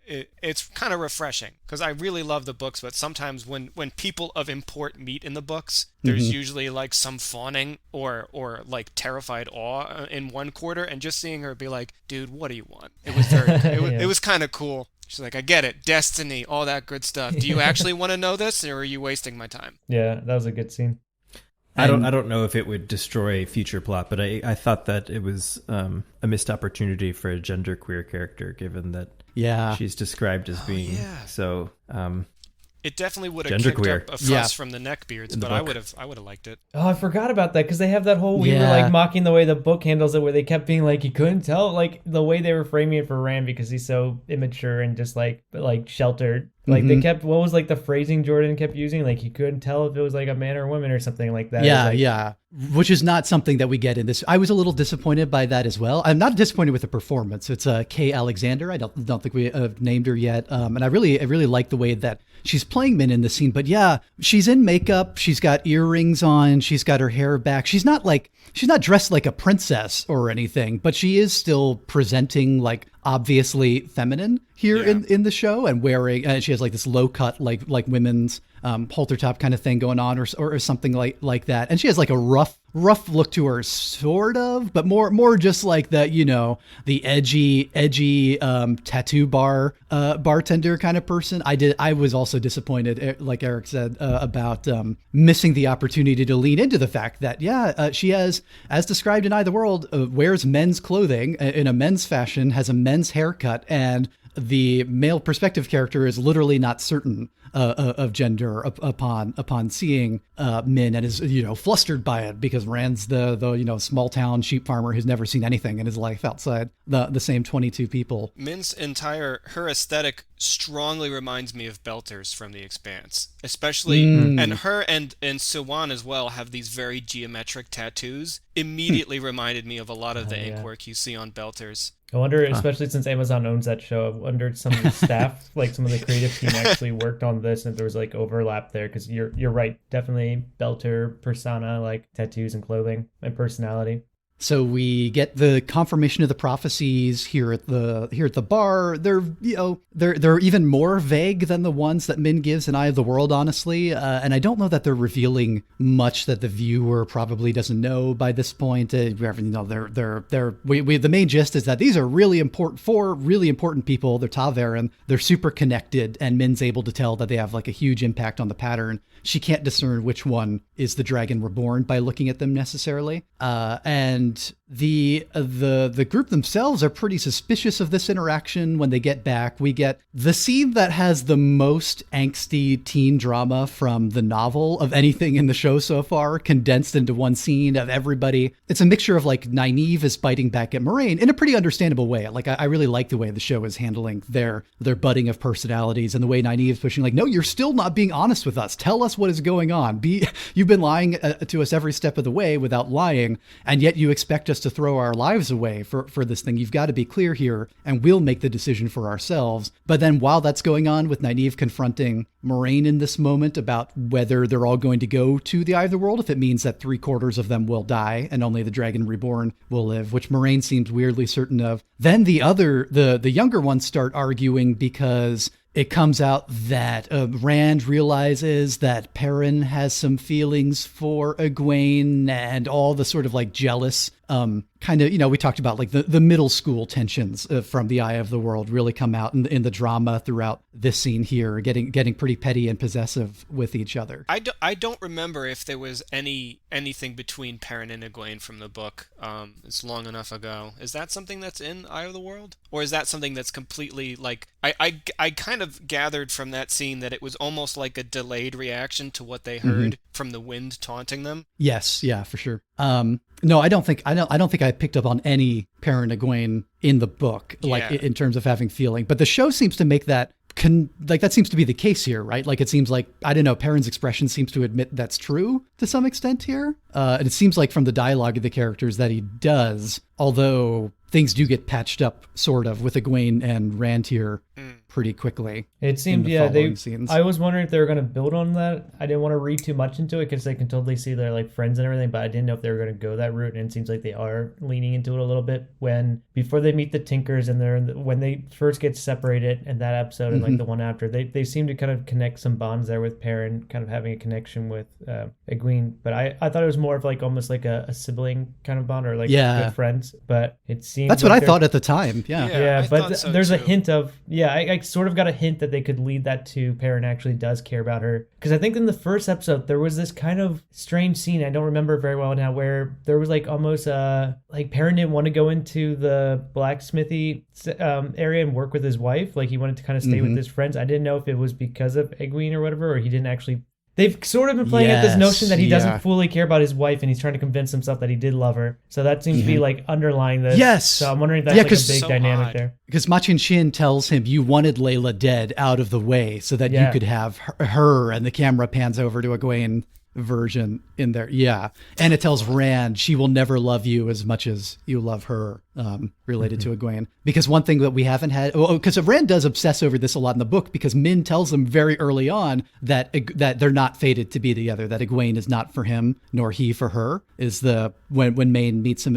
it's kind of refreshing, because I really love the books, but sometimes when people of import meet in the books, there's usually like some fawning or like terrified awe in one quarter, and just seeing her be like, dude, what do you want? It was it was kind of cool. She's like, I get it, destiny, all that good stuff. Do you actually want to know this, or are you wasting my time? Yeah, that was a good scene. I don't know if it would destroy future plot, but I thought that it was a missed opportunity for a genderqueer character, given that she's described as being so. It definitely would have kicked up a fuss from the neckbeards, but I would have liked it. Oh, I forgot about that, because they have that whole, we were like mocking the way the book handles it, where they kept being like, you couldn't tell, like the way they were framing it for Rand, because he's so immature and just like sheltered. Like they kept, what was like the phrasing Jordan kept using? Like he couldn't tell if it was like a man or a woman or something like that. Yeah. Which is not something that we get in this. I was a little disappointed by that as well. I'm not disappointed with the performance. It's Kay Alexander. I don't think we have named her yet. And I really like the way that she's playing Min in the scene. But yeah, she's in makeup. She's got earrings on. She's got her hair back. She's not dressed like a princess or anything, but she is still presenting like obviously feminine here in the show, and wearing she has like this low cut like women's halter top kind of thing going on, or something like that, and she has like a rough look to her, sort of, but more just like that, the edgy tattoo bartender kind of person. I was also disappointed, like Eric said, about missing the opportunity to lean into the fact that she has, as described in Eye of the World, wears men's clothing in a men's fashion, has a men's haircut, and the male perspective character is literally not certain of gender upon seeing Min, and is flustered by it because Rand's the small town sheep farmer who's never seen anything in his life outside the same 22 people. Min's her aesthetic strongly reminds me of Belters from The Expanse, especially, and her and Siwan as well have these very geometric tattoos. Immediately reminded me of a lot of the ink work you see on Belters. I wonder, especially since Amazon owns that show, I wondered some of the staff, like some of the creative team actually worked on this, and if there was like overlap there, because you're right, definitely Belter persona, like tattoos and clothing and personality. So we get the confirmation of the prophecies here at the bar. They're even more vague than the ones that Min gives in Eye of the World, honestly. And I don't know that they're revealing much that the viewer probably doesn't know by this point. The main gist is that these are four really important people. They're Ta'veren. They're super connected, and Min's able to tell that they have like a huge impact on the pattern. She can't discern which one is the Dragon Reborn by looking at them necessarily. And the group themselves are pretty suspicious of this interaction. When they get back, we get the scene that has the most angsty teen drama from the novel of anything in the show so far, condensed into one scene of everybody. It's a mixture of like Nynaeve is biting back at Moraine in a pretty understandable way. Like I really like the way the show is handling their budding of personalities, and the way Nynaeve is pushing like, no, you're still not being honest with us. Tell us what is going on. You've been lying to us every step of the way without lying, and yet you expect us to throw our lives away for this thing. You've got to be clear here, and we'll make the decision for ourselves. But then while that's going on, with Nynaeve confronting Moraine in this moment about whether they're all going to go to the Eye of the World, if it means that 3/4 of them will die and only the Dragon Reborn will live, which Moraine seems weirdly certain of, then the younger ones start arguing because it comes out that Rand realizes that Perrin has some feelings for Egwene, and all the sort of like jealous kind of, we talked about like the middle school tensions from the Eye of the World really come out in the drama throughout this scene here, getting pretty petty and possessive with each other. I don't remember if there was anything between Perrin and Egwene from the book. It's long enough ago. Is that something that's in Eye of the World? Or is that something that's completely like, I kind of gathered from that scene that it was almost like a delayed reaction to what they heard from the wind taunting them? Yes, yeah, for sure. No, I don't think I picked up on any Perrin Egwene in the book, like in terms of having feeling. But the show seems to make that that seems to be the case here, right? Like it seems like, I don't know, Perrin's expression seems to admit that's true to some extent here. And it seems like from the dialogue of the characters that he does, although things do get patched up sort of with Egwene and Rand here pretty quickly. It seemed, scenes. I was wondering if they were going to build on that. I didn't want to read too much into it because they can totally see they're like friends and everything, but I didn't know if they were going to go that route, and it seems like they are leaning into it a little bit before they meet the Tinkers, and when they first get separated in that episode and like the one after, they seem to kind of connect some bonds there with Perrin, kind of having a connection with Egwene. But I thought it was more of like almost like a sibling kind of bond, or like good friends, but it seems that's what I thought at the time. But there's a hint of I sort of got a hint that they could lead that to Perrin actually does care about her, because I think in the first episode there was this kind of strange scene, I don't remember very well now, where there was like almost like Perrin didn't want to go into the blacksmithy area and work with his wife, like he wanted to kind of stay with his friends. I didn't know if it was because of Egwene or whatever, or he didn't actually. They've sort of been playing at this notion that he doesn't fully care about his wife, and he's trying to convince himself that he did love her. So that seems to be like underlying this. Yes. So I'm wondering if that's like a big dynamic there. Because Machin Shin tells him, you wanted Layla dead out of the way so that you could have her, and the camera pans over to Egwene version in there. Yeah. And it tells Rand she will never love you as much as you love her, related to Egwene. Because one thing that we haven't had, because Rand does obsess over this a lot in the book, because Min tells them very early on that they're not fated to be together, that Egwene is not for him nor he for her, is when Min meets him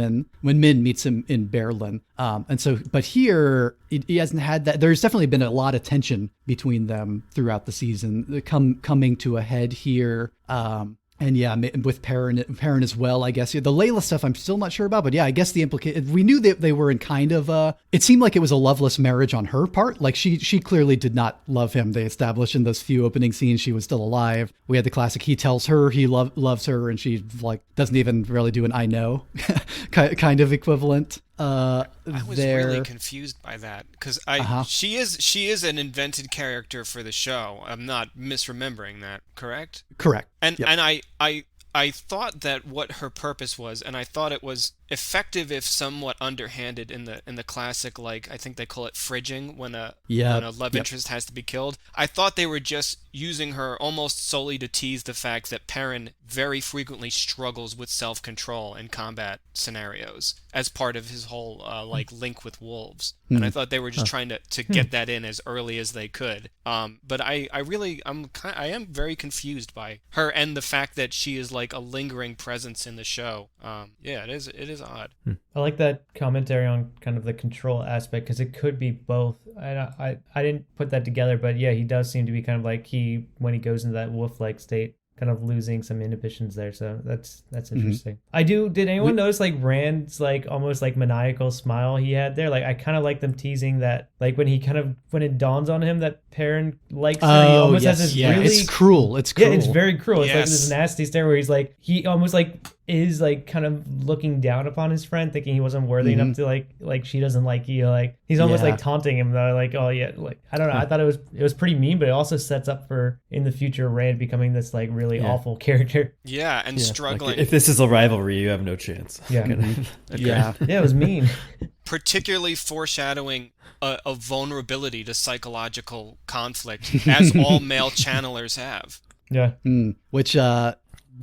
in Berlin. And so, but here he hasn't had that. There's definitely been a lot of tension between them throughout the season, coming to a head here. And yeah, with Perrin as well, I guess. The Layla stuff I'm still not sure about, but yeah, I guess we knew that they were in kind of it seemed like it was a loveless marriage on her part. Like she clearly did not love him. They established in those few opening scenes she was still alive. We had the classic, he tells her he loves her, and she like doesn't even really do an I know kind of equivalent. I was really confused by that because she is an invented character for the show. I'm not misremembering that, correct? Correct. And I thought that what her purpose was, and I thought it was effective if somewhat underhanded in the classic, like I think they call it fridging when a love interest has to be killed. I thought they were just using her almost solely to tease the fact that Perrin very frequently struggles with self-control in combat scenarios as part of his whole link with wolves. And I thought they were just trying to get that in as early as they could. But I am very confused by her and the fact that she is like a lingering presence in the show. It is odd. I like that commentary on kind of the control aspect because it could be both. I didn't put that together, but yeah, he does seem to be kind of like when he goes into that wolf-like state, kind of losing some inhibitions there. So that's interesting. Did anyone notice like Rand's like almost like maniacal smile he had there? Like I kind of like them teasing that, like when it dawns on him that Perrin likes her, he almost has this really... It's cruel. It's cruel. Yeah, it's very cruel. It's Yes. like this nasty stare where he almost like is like kind of looking down upon his friend, thinking he wasn't worthy enough to like she doesn't like you. Like he's almost like taunting him though. Like, oh yeah, like I don't know. I thought it was pretty mean, but it also sets up for in the future Rand becoming this like really awful character. Yeah, and struggling. Like, if this is a rivalry, you have no chance. Yeah. Yeah. Yeah, it was mean. Particularly foreshadowing a vulnerability to psychological conflict, as all male channelers have. Yeah. Which,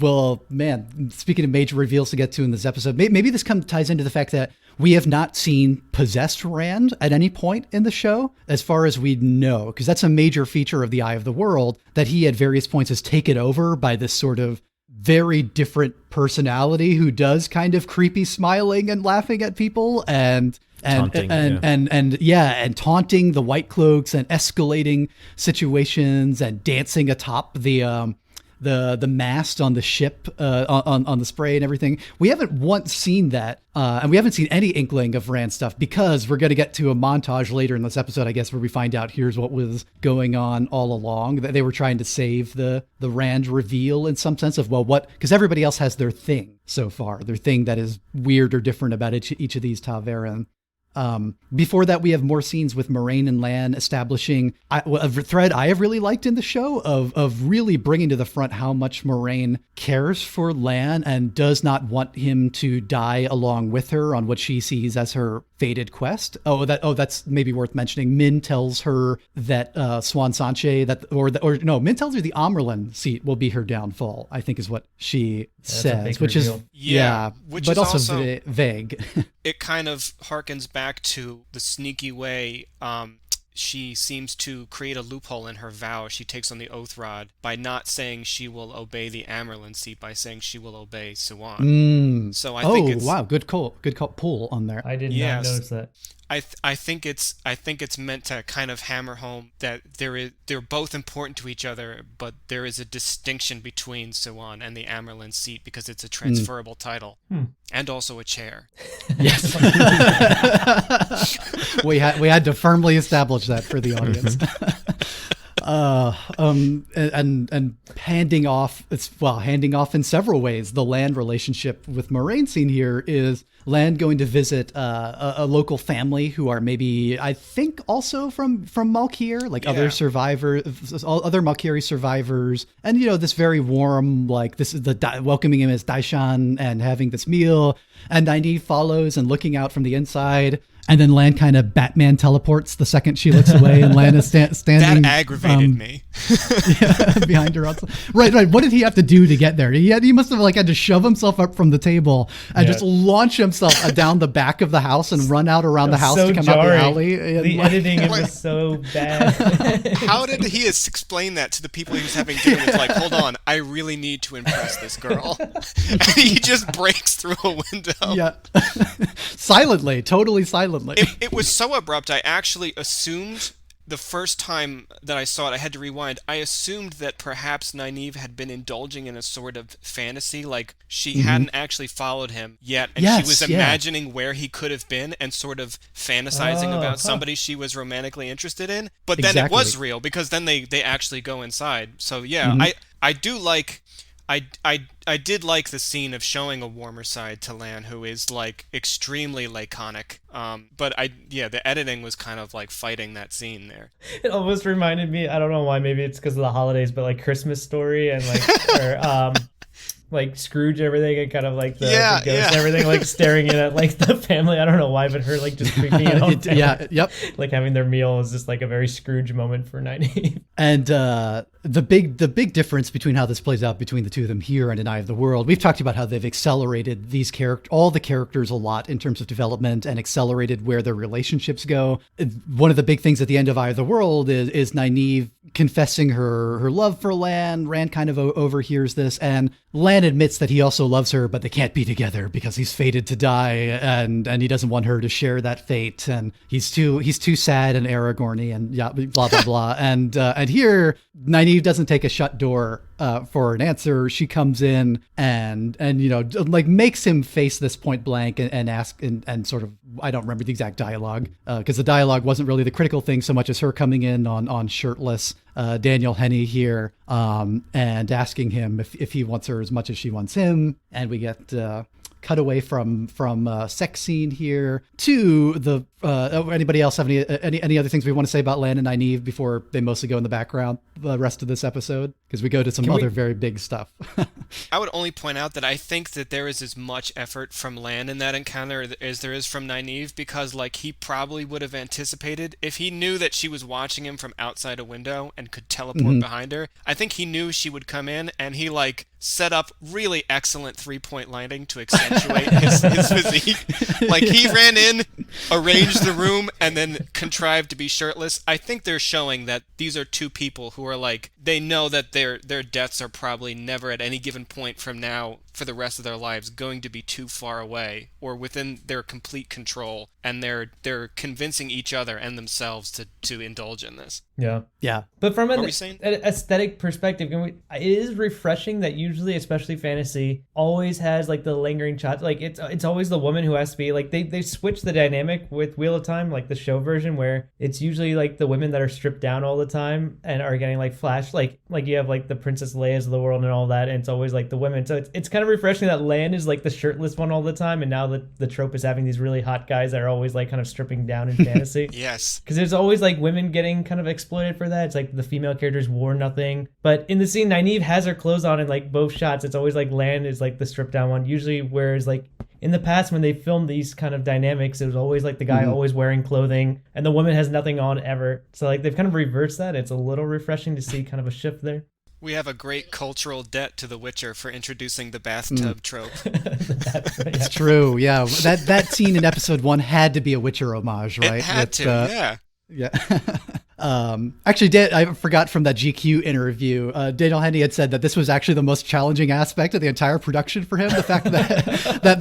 well, man, speaking of major reveals to get to in this episode, maybe this ties into the fact that we have not seen possessed Rand at any point in the show, as far as we know, because that's a major feature of the Eye of the World, that he at various points is taken over by this sort of very different personality who does kind of creepy smiling and laughing at people and taunting the White Cloaks and escalating situations and dancing atop the mast on the ship on the spray and everything. We haven't once seen that, and we haven't seen any inkling of Rand stuff because we're going to get to a montage later in this episode, I guess, where we find out here's what was going on all along. That they were trying to save the Rand reveal in some sense of, well, what, because everybody else has their thing so far, their thing that is weird or different about each of these Ta'veren. Before that, we have more scenes with Moiraine and Lan establishing a thread I have really liked in the show of really bringing to the front how much Moiraine cares for Lan and does not want him to die along with her on what she sees as her fated quest. That's maybe worth mentioning. Min tells her that Swan Sanche Min tells her the Amerlin seat will be her downfall, I think is what she says, which reveal. But is also vague. It kind of harkens back to the sneaky way she seems to create a loophole in her vow she takes on the oath rod by not saying she will obey the Amerlin seat, by saying she will obey Siwan. So I think it's... wow, good pull on there. I did not notice that. I think it's meant to kind of hammer home that they're both important to each other, but there is a distinction between Siwan and the Amerlin seat because it's a transferable title and also a chair. Yes, we had to firmly establish that for the audience. And handing off in several ways. The Lan relationship with Moiraine scene here is Lan going to visit a local family who are maybe, I think, also from Malkir, like other survivors, other Malkiri survivors, and this very warm, like this is welcoming him as Daishan and having this meal, and Nynaeve follows and looking out from the inside. And then Lan kind of Batman teleports the second she looks away, and Lan is standing. That aggravated me. Behind her. Right. What did he have to do to get there? He must have had to shove himself up from the table and just launch himself down the back of the house and run out around the house to come out the alley. The editing was so bad. How did he explain that to the people he was having dinner with? Like, hold on, I really need to impress this girl. And he just breaks through a window. Yeah. Totally silently. It was so abrupt. I actually assumed the first time that I saw it, I had to rewind. I assumed that perhaps Nynaeve had been indulging in a sort of fantasy, like she hadn't actually followed him yet, and she was imagining where he could have been and sort of fantasizing about somebody she was romantically interested in. But then it was real because then they actually go inside. So I do like I did like the scene of showing a warmer side to Lan, who is like extremely laconic. But the editing was kind of like fighting that scene there. It almost reminded me, I don't know why, maybe it's because of the holidays, but like Christmas Story and like or like Scrooge, everything, and kind of like the ghost and everything, like staring in at like the family. I don't know why, but her like just creeping in on family. Yep. Like having their meal is just like a very Scrooge moment for Nynaeve. And the big difference between how this plays out between the two of them here and in Eye of the World, we've talked about how they've accelerated all the characters a lot in terms of development and accelerated where their relationships go. One of the big things at the end of Eye of the World is Nynaeve confessing her love for Lan. Rand kind of overhears this, and Lan admits that he also loves her, but they can't be together because he's fated to die, and he doesn't want her to share that fate, and he's too sad and Aragorny and blah blah blah. And here Nynaeve doesn't take a shut door for an answer. She comes in and like makes him face this point blank and ask and sort of, I don't remember the exact dialogue because the dialogue wasn't really the critical thing so much as her coming in on shirtless Daniel Henney here and asking him if he wants her as much as she wants him, and we get cut away from sex scene here to the anybody else have any other things we want to say about Lan and Nynaeve before they mostly go in the background the rest of this episode, because we go to some very big stuff. I would only point out that I think that there is as much effort from Lan in that encounter as there is from Nynaeve, because like he probably would have anticipated, if he knew that she was watching him from outside a window and could teleport behind her, I think he knew she would come in, and he like set up really excellent 3-point lighting to accentuate his physique. Like he ran in, arranged the room, and then contrived to be shirtless. I think they're showing that these are two people who are like, they know that their deaths are probably never at any given point from now for the rest of their lives going to be too far away or within their complete control, and they're convincing each other and themselves to indulge in this. Yeah. But from an aesthetic perspective, it is refreshing that usually, especially fantasy, always has like the lingering shots. Like it's always the woman who has to be like, they switch the dynamic with Wheel of Time, like the show version, where it's usually like the women that are stripped down all the time and are getting like flashed, like you have like the Princess Leia's of the world and all that, and it's always like the women. So it's kind of refreshing that Lan is like the shirtless one all the time, and now the trope is having these really hot guys that are always like kind of stripping down in fantasy. Yes. Because there's always like women getting kind of exploited for that. It's like the female characters wore nothing. But in the scene, Nynaeve has her clothes on in like both shots. It's always like Lan is like the stripped down one. Usually, whereas like in the past when they filmed these kind of dynamics, it was always like the guy always wearing clothing and the woman has nothing on ever. So like they've kind of reversed that. It's a little refreshing to see kind of a shift there. We have a great cultural debt to The Witcher for introducing the bathtub trope. It's true, yeah. That scene in episode 1 had to be a Witcher homage, right? It had to, yeah. Yeah. Actually, I forgot from that GQ interview, Daniel Henney had said that this was actually the most challenging aspect of the entire production for him. The fact that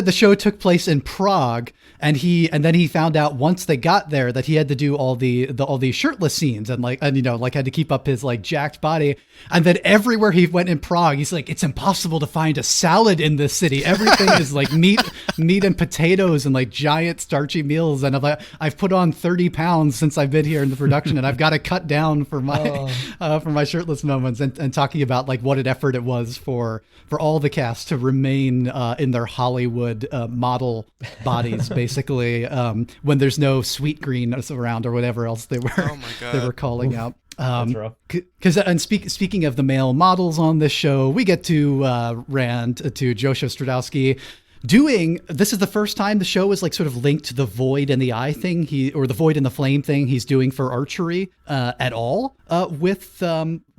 the show took place in Prague, and then he found out once they got there that he had to do all these shirtless scenes and had to keep up his like jacked body. And then everywhere he went in Prague, he's like, it's impossible to find a salad in this city. Everything is like meat and potatoes and like giant starchy meals. And I've put on 30 pounds since I've been here in the production, and I've got to cut down for my shirtless moments, and talking about like what an effort it was for all the cast to remain in their Hollywood model bodies, basically, when there's no sweet green around or whatever else they were calling out. And speaking of the male models on this show, we get to Rand, to Joseph Stradowski. This is the first time the show is like sort of linked to the void and the eye thing, or the void and the flame thing he's doing for archery at all,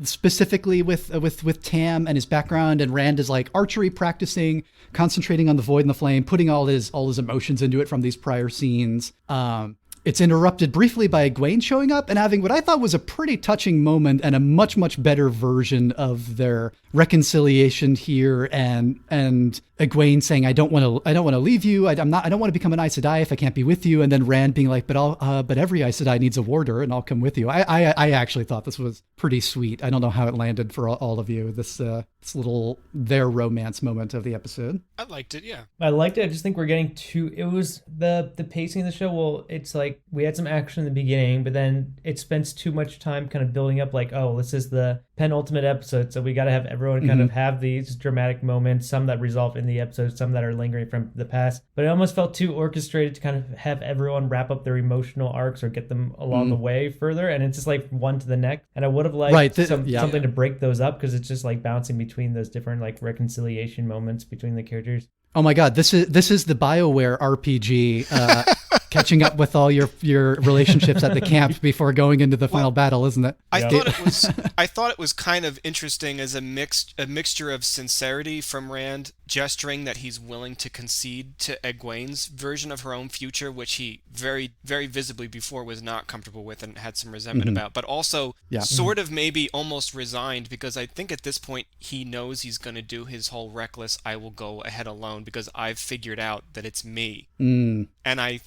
specifically with Tam and his background. And Rand is like archery practicing, concentrating on the void and the flame, putting all his emotions into it from these prior scenes. It's interrupted briefly by Egwene showing up and having what I thought was a pretty touching moment and a much, much better version of their reconciliation here, and Egwene saying, I don't want to leave you. I don't want to become an Aes Sedai if I can't be with you. And then Rand being like, but every Aes Sedai needs a warder, and I'll come with you. I actually thought this was pretty sweet. I don't know how it landed for all of you, this little their romance moment of the episode. I liked it, yeah. I liked it. I just think we're getting it was the pacing of the show. Well, it's like like we had some action in the beginning, but then it spends too much time kind of building up like, oh, this is the penultimate episode, so we got to have everyone kind of have these dramatic moments, some that resolve in the episode, some that are lingering from the past. But it almost felt too orchestrated to kind of have everyone wrap up their emotional arcs or get them along the way further, and it's just like one to the next. And I would have liked something to break those up, because it's just like bouncing between those different like reconciliation moments between the characters. Oh my God, this is the BioWare RPG, catching up with all your relationships at the camp before going into the final battle, isn't it? I thought it was kind of interesting as a mixture of sincerity from Rand, gesturing that he's willing to concede to Egwene's version of her own future, which he very, very visibly before was not comfortable with and had some resentment about, but also sort of maybe almost resigned, because I think at this point he knows he's going to do his whole reckless, I will go ahead alone because I've figured out that it's me. And I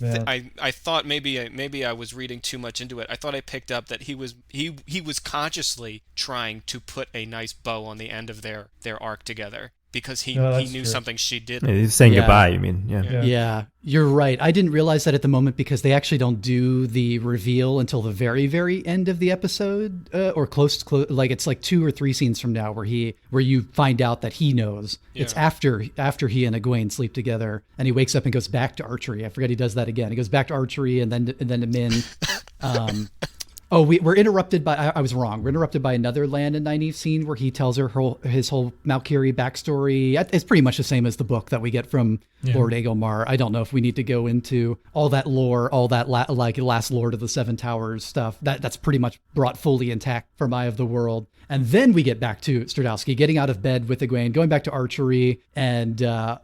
thought maybe I was reading too much into it. I thought I picked up that he was consciously trying to put a nice bow on the end of their arc together, because he knew something she didn't. He's saying goodbye, you mean? Yeah, you're right. I didn't realize that at the moment, because they actually don't do the reveal until the very, very end of the episode, or close, like it's like 2 or 3 scenes from now where you find out that he knows. Yeah. It's after he and Egwene sleep together, and he wakes up and goes back to archery. I forget he does that again. He goes back to archery and then to Min. We're interrupted by, I was wrong. We're interrupted by another Lan and Nynaeve scene where he tells her his whole Valkyrie backstory. It's pretty much the same as the book that we get from Lord Agelmar. I don't know if we need to go into all that lore, all that like Last Lord of the Seven Towers stuff. That's pretty much brought fully intact from Eye of the World. And then we get back to Stradowski getting out of bed with Egwene, going back to archery, and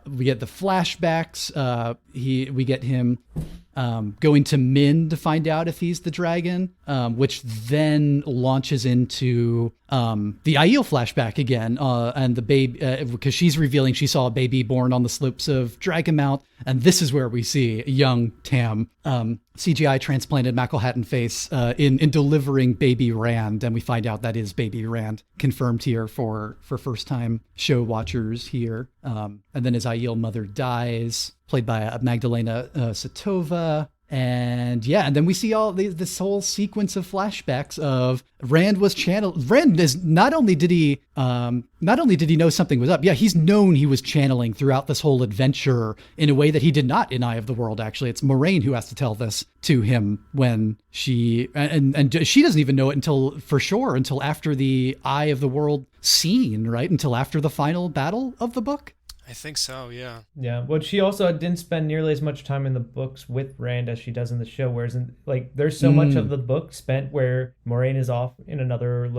we get the flashbacks. We get him going to Min to find out if he's the dragon, which then launches into the Aiel flashback again, and the baby, because she's revealing she saw a baby born on the slopes of Dragonmount, and this is where we see young Tam, CGI transplanted Mackelhattan face, in delivering baby Rand, and we find out that is baby Rand, confirmed here for first time show watchers here. And then his Aiel mother dies, played by Magdalena Satova. And then we see all this whole sequence of flashbacks of Rand was channeled. Rand is not only did he know something was up. Yeah, he's known he was channeling throughout this whole adventure in a way that he did not in Eye of the World. Actually, it's Moraine who has to tell this to him when she and she doesn't even know it until after the Eye of the World scene, right? Until after the final battle of the book. I think so, yeah. Yeah, but she also didn't spend nearly as much time in the books with Rand as she does in the show, whereas there's so much of the book spent where Moraine is off in another,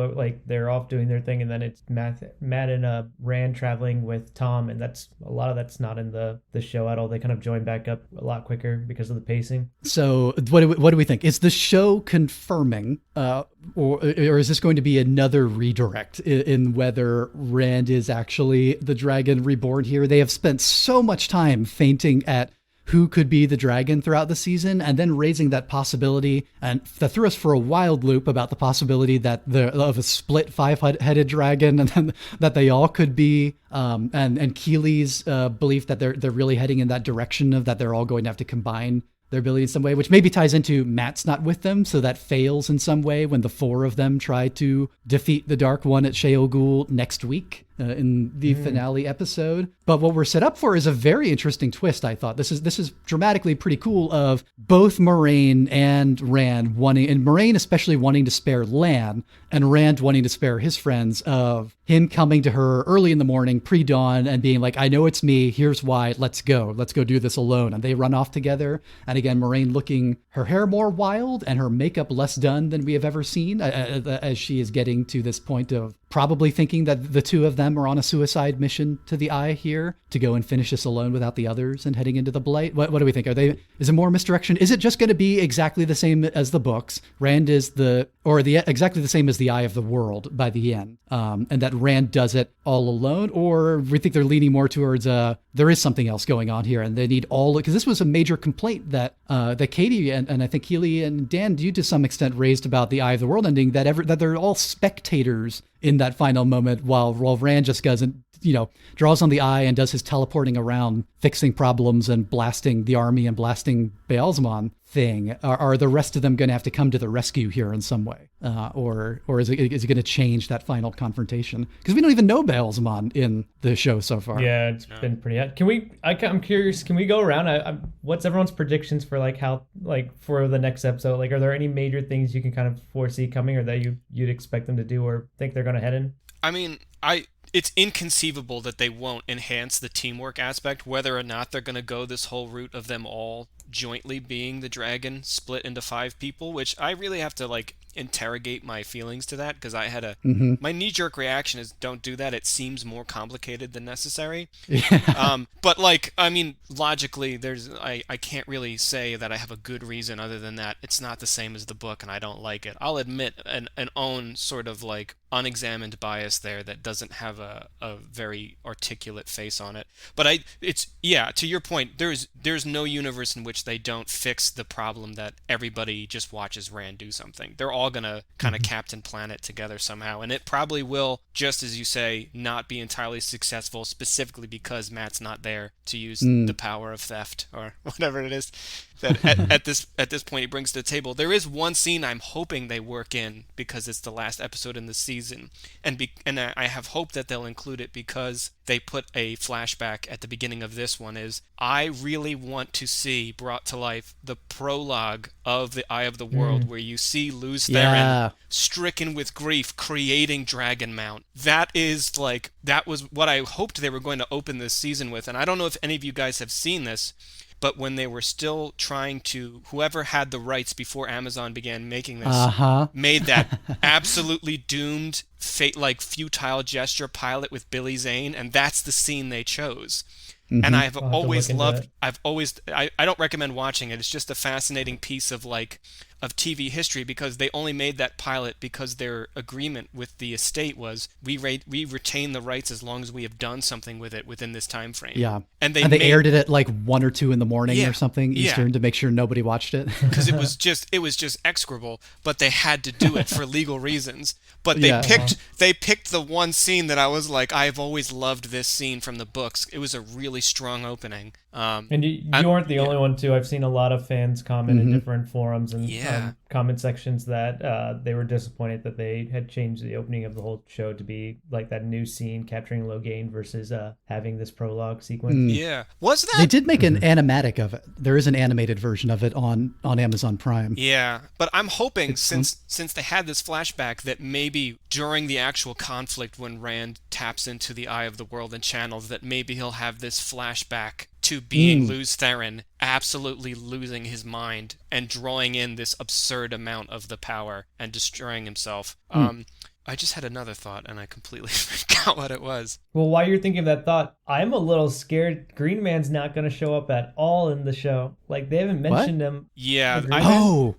they're off doing their thing, and then it's Matt and Rand traveling with Tom, and that's a lot of that's not in the show at all. They kind of join back up a lot quicker because of the pacing. So what do we think? Is the show confirming, or is this going to be another redirect in whether Rand is actually the Dragon Reborn here? They have spent so much time feinting at who could be the dragon throughout the season, and then raising that possibility, and that threw us for a wild loop about the possibility that of a split 5-headed dragon, and then that they all could be, and Keely's belief that they're really heading in that direction of that they're all going to have to combine their ability in some way, which maybe ties into Matt's not with them, so that fails in some way when the 4 of them try to defeat the Dark One at Sheol next week. In the finale episode. But what we're set up for is a very interesting twist, I thought. This is dramatically pretty cool, of both Moraine and Rand wanting, and Moraine especially wanting to spare Lan, and Rand wanting to spare his friends, of him coming to her early in the morning, pre-dawn, and being like, I know it's me, here's why, let's go do this alone. And they run off together. And again, Moraine looking her hair more wild and her makeup less done than we have ever seen, as she is getting to this point of probably thinking that the 2 of them are on a suicide mission to the Eye here, to go and finish this alone without the others and heading into the Blight. What do we think? Is it more misdirection? Is it just going to be exactly the same as the books? Rand is exactly the same as the Eye of the World by the end, and that Rand does it all alone? Or we think they're leaning more towards there is something else going on here, and they need all, because this was a major complaint that Katie and I think Keely and Dan, you to some extent, raised about the Eye of the World ending, that they're all spectators in that final moment, while Rand just doesn't, draws on the eye and does his teleporting around, fixing problems and blasting the army and blasting Baalzamon thing? Are the rest of them going to have to come to the rescue here in some way? Or is it going to change that final confrontation? Because we don't even know Baelsman in the show so far. Yeah, it's been pretty hot. I'm curious, can we go around? What's everyone's predictions for for the next episode? Like, are there any major things you can kind of foresee coming or that you'd expect them to do or think they're going to head in? I mean, it's inconceivable that they won't enhance the teamwork aspect, whether or not they're going to go this whole route of them all jointly being the dragon split into 5 people, which I really have to interrogate my feelings to that, because I had my knee-jerk reaction is don't do that. It seems more complicated than necessary. But logically I can't really say that I have a good reason other than that it's not the same as the book and I don't like it. I'll admit an own sort of unexamined bias there that doesn't have a very articulate face on it. But to your point, there's no universe in which they don't fix the problem that everybody just watches Rand do something. They're all gonna kind of Captain Planet together somehow, and it probably will, just as you say, not be entirely successful, specifically because Matt's not there to use the power of theft or whatever it is that at this point he brings to the table. There is one scene I'm hoping they work in because it's the last episode in the season, and I have hope that they'll include it because they put a flashback at the beginning of this one. Is I really want to see brought to life the prologue of the Eye of the World, where you see Luz Theron stricken with grief creating Dragon Mount. That was what I hoped they were going to open this season with, and I don't know if any of you guys have seen this, but when they were still trying to, whoever had the rights before Amazon began making this, made that absolutely doomed, futile gesture pilot with Billy Zane, and that's the scene they chose. And I don't recommend watching it. It's just a fascinating piece of TV history, because they only made that pilot because their agreement with the estate was we retain the rights as long as we have done something with it within this time frame. Yeah, and they aired it at 1 or 2 in the morning or something Eastern to make sure nobody watched it, because it was just execrable. But they had to do it for legal reasons. But they picked the one scene that I was like, I've always loved this scene from the books. It was a really strong opening. And you aren't the only one too. I've seen a lot of fans comment in different forums and comment sections that they were disappointed that they had changed the opening of the whole show to be that new scene capturing Logain versus having this prologue sequence. Was that? They did make an animatic of it. There is an animated version of it on Amazon Prime. Yeah, but I'm hoping since they had this flashback that maybe during the actual conflict when Rand taps into the Eye of the World and channels, that maybe he'll have this flashback to being Luz Theron absolutely losing his mind and drawing in this absurd amount of the power and destroying himself. I just had another thought and I completely forgot what it was. Well, while you're thinking of that thought, I'm a little scared Green Man's not going to show up at all in the show. They haven't mentioned him. Yeah,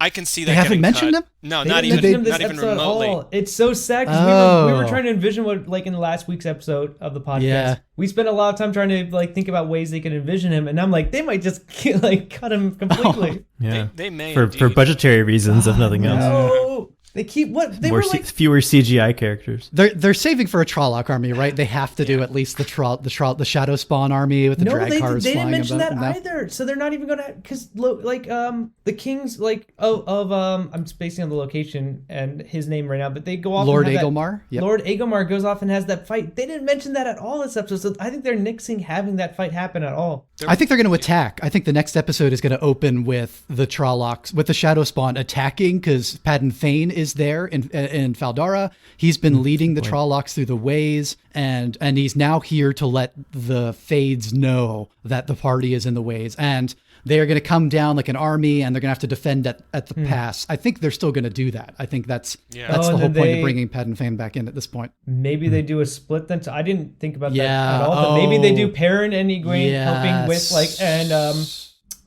I can see that. They haven't mentioned him? No, not even remotely. It's so sad because we were trying to envision what in last week's episode of the podcast. Yeah. We spent a lot of time trying to think about ways they could envision him, and I'm they might just cut him completely. Yeah, they may for budgetary reasons, if nothing else. No. They keep fewer CGI characters. They're saving for a Trolloc army, right? They have to do at least the Shadow Spawn army with the drag cars. They flying didn't mention that no? either. So they're not even gonna, because the kings I'm spacing on the location and his name right now, but they go off. Lord Agelmar. Yep. Lord Agelmar goes off and has that fight. They didn't mention that at all this episode. So I think they're nixing having that fight happen at all. I think they're going to attack. I think the next episode is going to open with the Trollocs, with the Shadow Spawn attacking, because Padden Thane is there in Fal Dara. He's been leading the Trollocs through the ways, and he's now here to let the Fades know that the party is in the ways, and they are going to come down like an army, and they're going to have to defend at the pass. I think they're still going to do that. I think that's the whole point of bringing Padden Thane back in at this point. Maybe they do a split then. I didn't think about that at all, but maybe they do Perrin and Egwene helping with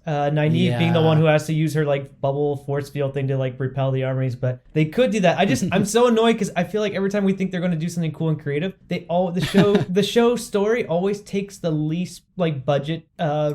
Nynaeve being the one who has to use her bubble force field thing to repel the armies, but they could do that. I'm so annoyed because I feel like every time we think they're going to do something cool and creative, the show story always takes the least budget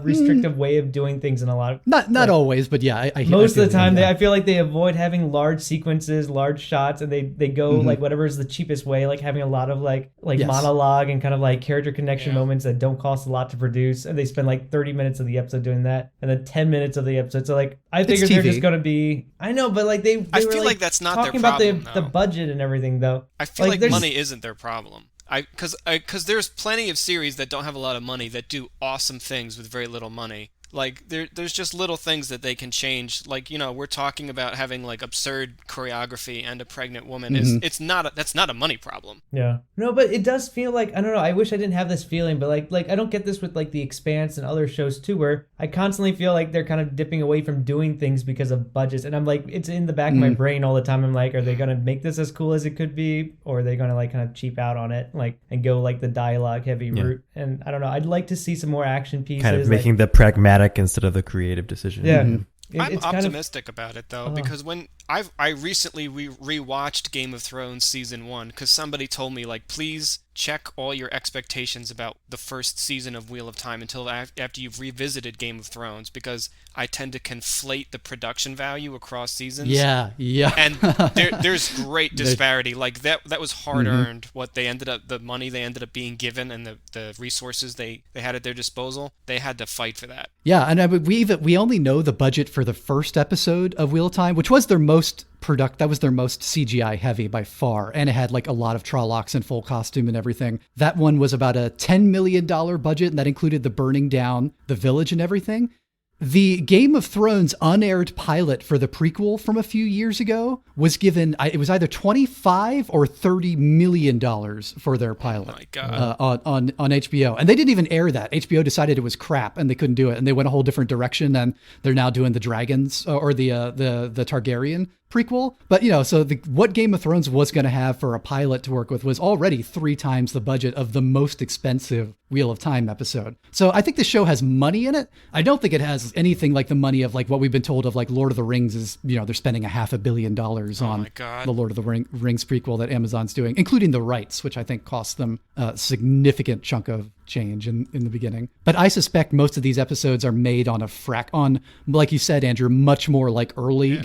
restrictive way of doing things in a lot of not always, but yeah, I most of the time I feel like they avoid having large sequences, large shots, and they go whatever is the cheapest way, having a lot of monologue and kind of character connection moments that don't cost a lot to produce, and they spend 30 minutes of the episode doing that, and then the 10 minutes of the episode. So like I figured they're just gonna be. I know, but like they I were feel like that's not their problem, about the budget and everything though. I feel like money isn't their problem. Because there's plenty of series that don't have a lot of money that do awesome things with very little money. Like there's just little things that they can change. Like, you know, we're talking about having like absurd choreography and a pregnant woman. That's not a money problem. Yeah. No, but it does feel like, I don't know, I wish I didn't have this feeling, but like I don't get this with like The Expanse and other shows too, where I constantly feel like they're kind of dipping away from doing things because of budgets. And I'm like, it's in the back of my brain all the time. I'm like, are they gonna make this as cool as it could be, or are they gonna like kind of cheap out on it, like, and go like the dialogue heavy route? And I don't know, I'd like to see some more action pieces, kind of making the pragmatic instead of the creative decision. Yeah. I'm optimistic about it though, because when I recently rewatched Game of Thrones season 1 because somebody told me like, please check all your expectations about the first season of Wheel of Time until after you've revisited Game of Thrones, because I tend to conflate the production value across seasons. Yeah. And there's great disparity. Like that was hard earned. What they ended up, the money they ended up being given, and the resources they had at their disposal. They had to fight for that. Yeah, and we only know the budget for the first episode of Wheel of Time, which was their most that was their most CGI heavy by far, and it had like a lot of Trollocs and full costume and everything. That one was about a $10 million budget, and that included the burning down the village and everything. The Game of Thrones unaired pilot for the prequel from a few years ago was given, it was either $25 or $30 million for their pilot. Oh my God. On HBO. And they didn't even air that. HBO decided it was crap and they couldn't do it. And they went a whole different direction, and they're now doing the Dragons or the Targaryen prequel. But, you know, so what Game of Thrones was going to have for a pilot to work with was already 3 times the budget of the most expensive Wheel of Time episode. So I think the show has money in it. I don't think it has anything like the money of like what we've been told of like Lord of the Rings is, you know, they're spending $500 million on the Lord of the Rings prequel that Amazon's doing, including the rights, which I think cost them a significant chunk of change in the beginning. But I suspect most of these episodes are made on like you said, Andrew, much more like early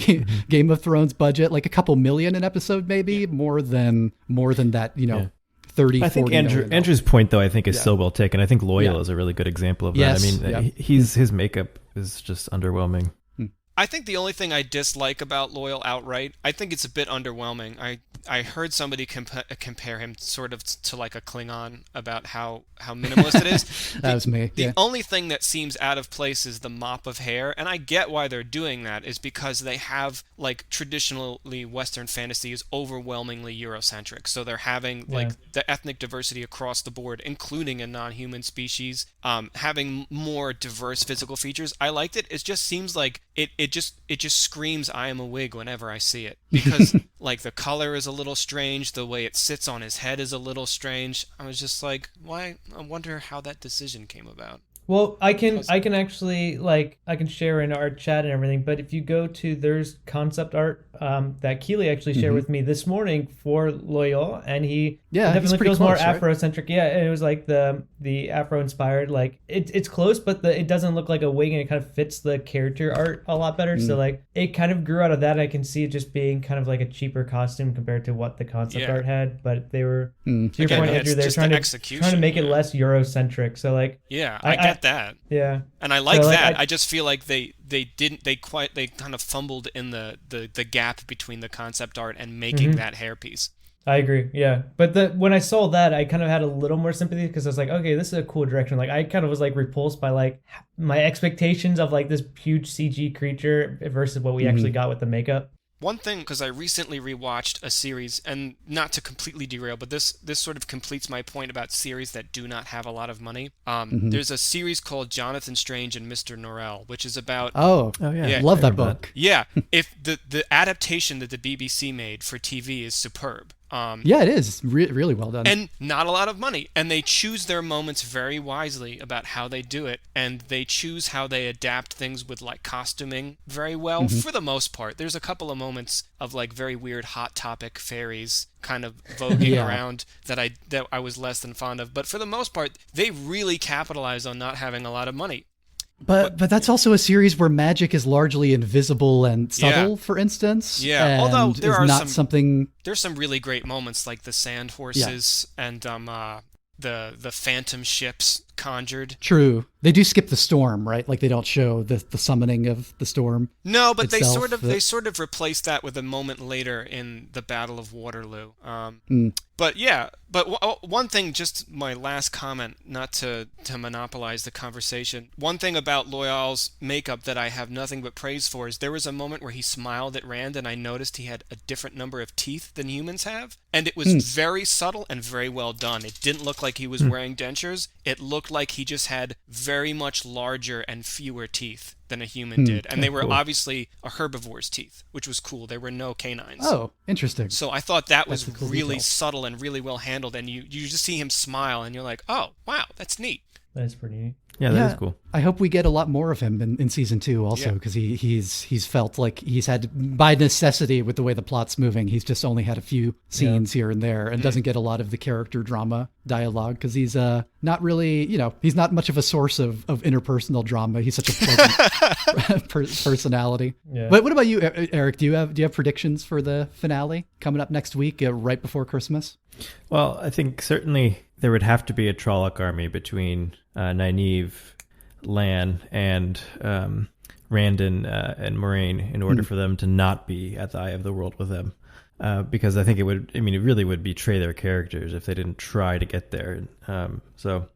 Game of Thrones budget, like a couple million an episode, maybe more than that, you know. 30, I think Andrew's point, though, I think is so well taken. I think Loyal is a really good example of that. Yes. I mean, his makeup is just underwhelming. I think the only thing I dislike about Loyal outright, I think it's a bit underwhelming. I heard somebody compare him sort of to like a Klingon about how minimalist it is. That was me. The only thing that seems out of place is the mop of hair, and I get why they're doing that, is because they have, like, traditionally Western fantasy is overwhelmingly Eurocentric, so they're having like the ethnic diversity across the board, including a non-human species, having more diverse physical features. I liked it. It just seems like it just screams I am a wig whenever I see it, because like the color is a little strange, the way it sits on his head is a little strange. I was just like, why? I wonder how that decision came about. Well, I can actually, like, I can share in our chat and everything, but if you go to, there's concept art that Keely actually shared with me this morning for Loyal, and he definitely feels more Afrocentric. Yeah, and it was like the Afro-inspired, like, it's close, but it doesn't look like a wig, and it kind of fits the character art a lot better. So, like, it kind of grew out of that. I can see it just being kind of like a cheaper costume compared to what the concept art had, but they were, to your point, Andrew, they're trying to make it less Eurocentric. So, like, I get that. Yeah. And I like that. I just feel like they kind of fumbled in the gap between the concept art and making that hairpiece. I agree. Yeah. But when I saw that, I kind of had a little more sympathy, because I was like, okay, this is a cool direction. Like, I kind of was like repulsed by like my expectations of like this huge CG creature versus what we actually got with the makeup. One thing, because I recently rewatched a series, and not to completely derail, but this sort of completes my point about series that do not have a lot of money. There's a series called Jonathan Strange and Mr. Norrell, which is about... Oh yeah. Love that book. Yeah. If the adaptation that the BBC made for TV is superb. Yeah, it is really well done, and not a lot of money, and they choose their moments very wisely about how they do it, and they choose how they adapt things with like costuming very well for the most part. There's a couple of moments of like very weird Hot Topic fairies kind of voguing around that I was less than fond of, but for the most part they really capitalize on not having a lot of money. But that's also a series where magic is largely invisible and subtle, for instance. Yeah, although there are there's some really great moments like the sand horses and the phantom ships conjured. True. They do skip the storm, right? Like they don't show the summoning of the storm. No, but itself, they sort of replaced that with a moment later in the Battle of Waterloo. But yeah, one thing, just my last comment, not to monopolize the conversation. One thing about Loyal's makeup that I have nothing but praise for is there was a moment where he smiled at Rand, and I noticed he had a different number of teeth than humans have, and it was very subtle and very well done. It didn't look like he was wearing dentures. It looked like he just had very much larger and fewer teeth than a human did. And they were obviously a herbivore's teeth, which was cool. There were no canines. Oh, interesting. So I thought that was cool really detail. subtle and really well handled. And you just see him smile and you're like, oh, wow, that's neat. That's pretty neat. Yeah, that is cool. I hope we get a lot more of him in season 2 also, because he's felt like he's had, by necessity with the way the plot's moving, he's just only had a few scenes here and there and doesn't get a lot of the character drama dialogue because he's not really, he's not much of a source of interpersonal drama. He's such a pleasant personality. Yeah. But what about you, Eric? Do you have predictions for the finale coming up next week, right before Christmas? Well, I think certainly there would have to be a Trolloc army between Nynaeve, Lan, and Randon and Moraine in order for them to not be at the Eye of the World with them. Because I think it really would betray their characters if they didn't try to get there. So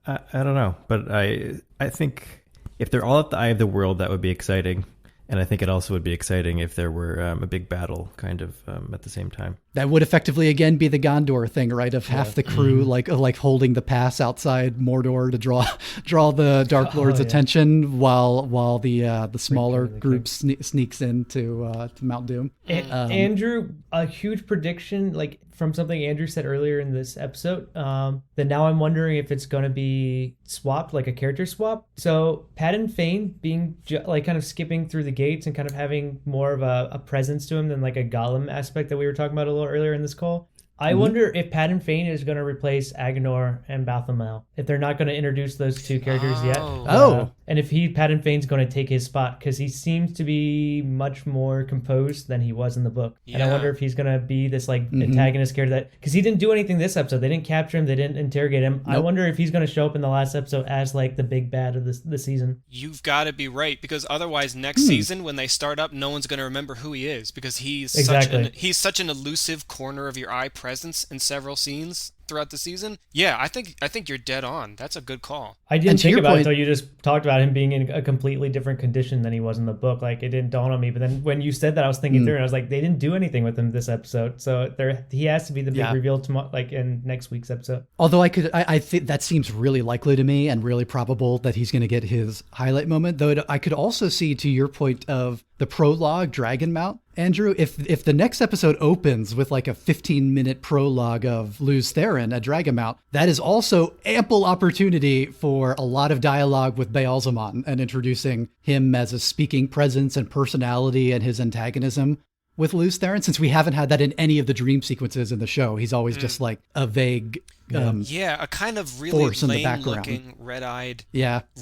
I don't know. But I think if they're all at the Eye of the World, that would be exciting. And I think it also would be exciting if there were a big battle kind of at the same time. That would effectively, again, be the Gondor thing, right? Of half the crew like holding the pass outside Mordor to draw the Dark Lord's attention, while the smaller group sneaks into to Mount Doom. Andrew, a huge prediction, like from something Andrew said earlier in this episode, that now I'm wondering if it's going to be swapped, like a character swap. So Padden Fane being like kind of skipping through the gates and kind of having more of a presence to him than like a Gollum aspect that we were talking about a little earlier in this call. I wonder if Padden Fane is going to replace Agenor and Balthamel, if they're not going to introduce those two characters yet. And if Padden Fane's going to take his spot, because he seems to be much more composed than he was in the book. Yeah. And I wonder if he's going to be this like antagonist character that, because he didn't do anything this episode. They didn't capture him. They didn't interrogate him. Nope. I wonder if he's going to show up in the last episode as like the big bad of the season. You've got to be right, because otherwise next season when they start up, no one's going to remember who he is, because he's such an elusive corner of your eye presence in several scenes throughout the season. Yeah, I think you're dead on. That's a good call. I didn't think about it until you just talked about him being in a completely different condition than he was in the book. Like, it didn't dawn on me. But then when you said that, I was thinking through, and I was like, they didn't do anything with him this episode. So he has to be the big reveal tomorrow, like in next week's episode. Although I think that seems really likely to me and really probable that he's going to get his highlight moment. Though I could also see, to your point of the prologue, Dragonmount, Andrew, if the next episode opens with like a 15-minute prologue of Luz Theron at Dragonmount, that is also ample opportunity for a lot of dialogue with Baalzamon and introducing him as a speaking presence and personality and his antagonism with Luz Theron, since we haven't had that in any of the dream sequences in the show. He's always just like a vague a kind of really lame-looking, red-eyed,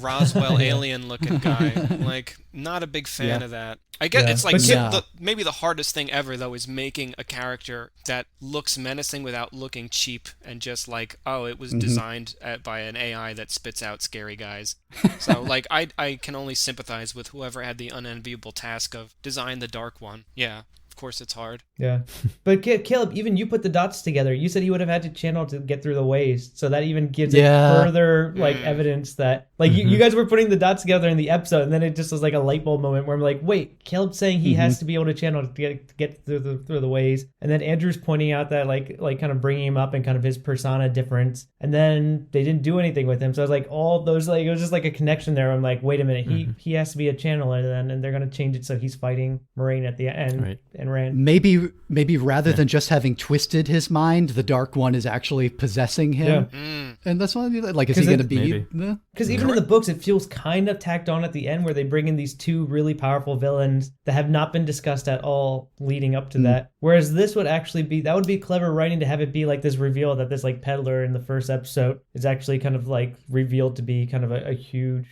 Roswell alien-looking guy. Like, not a big fan of that. I guess it's like maybe the hardest thing ever, though, is making a character that looks menacing without looking cheap and just like, oh, it was designed by an AI that spits out scary guys. So, like, I can only sympathize with whoever had the unenviable task of design the Dark One. Yeah. Of course it's hard. Yeah. But Caleb, even you put the dots together. You said he would have had to channel to get through the ways. So that even gives it further like evidence that like you guys were putting the dots together in the episode, and then it just was like a light bulb moment where I'm like, wait, Caleb's saying he has to be able to channel to get through the ways. And then Andrew's pointing out that like kind of bringing him up and kind of his persona difference. And then they didn't do anything with him. So I was like, all those, like, it was just like a connection there. I'm like, wait a minute, he has to be a channeler then, and they're going to change it so he's fighting Moraine at the end. Right. And Rand. Maybe rather than just having twisted his mind, the Dark One is actually possessing him. Yeah. And that's why, like, is he going to be? Because even in the books, it feels kind of tacked on at the end where they bring in these two really powerful villains that have not been discussed at all leading up to that. Whereas this would actually be, that would be clever writing to have it be like this reveal that this like peddler in the first episode is actually kind of like revealed to be kind of a huge,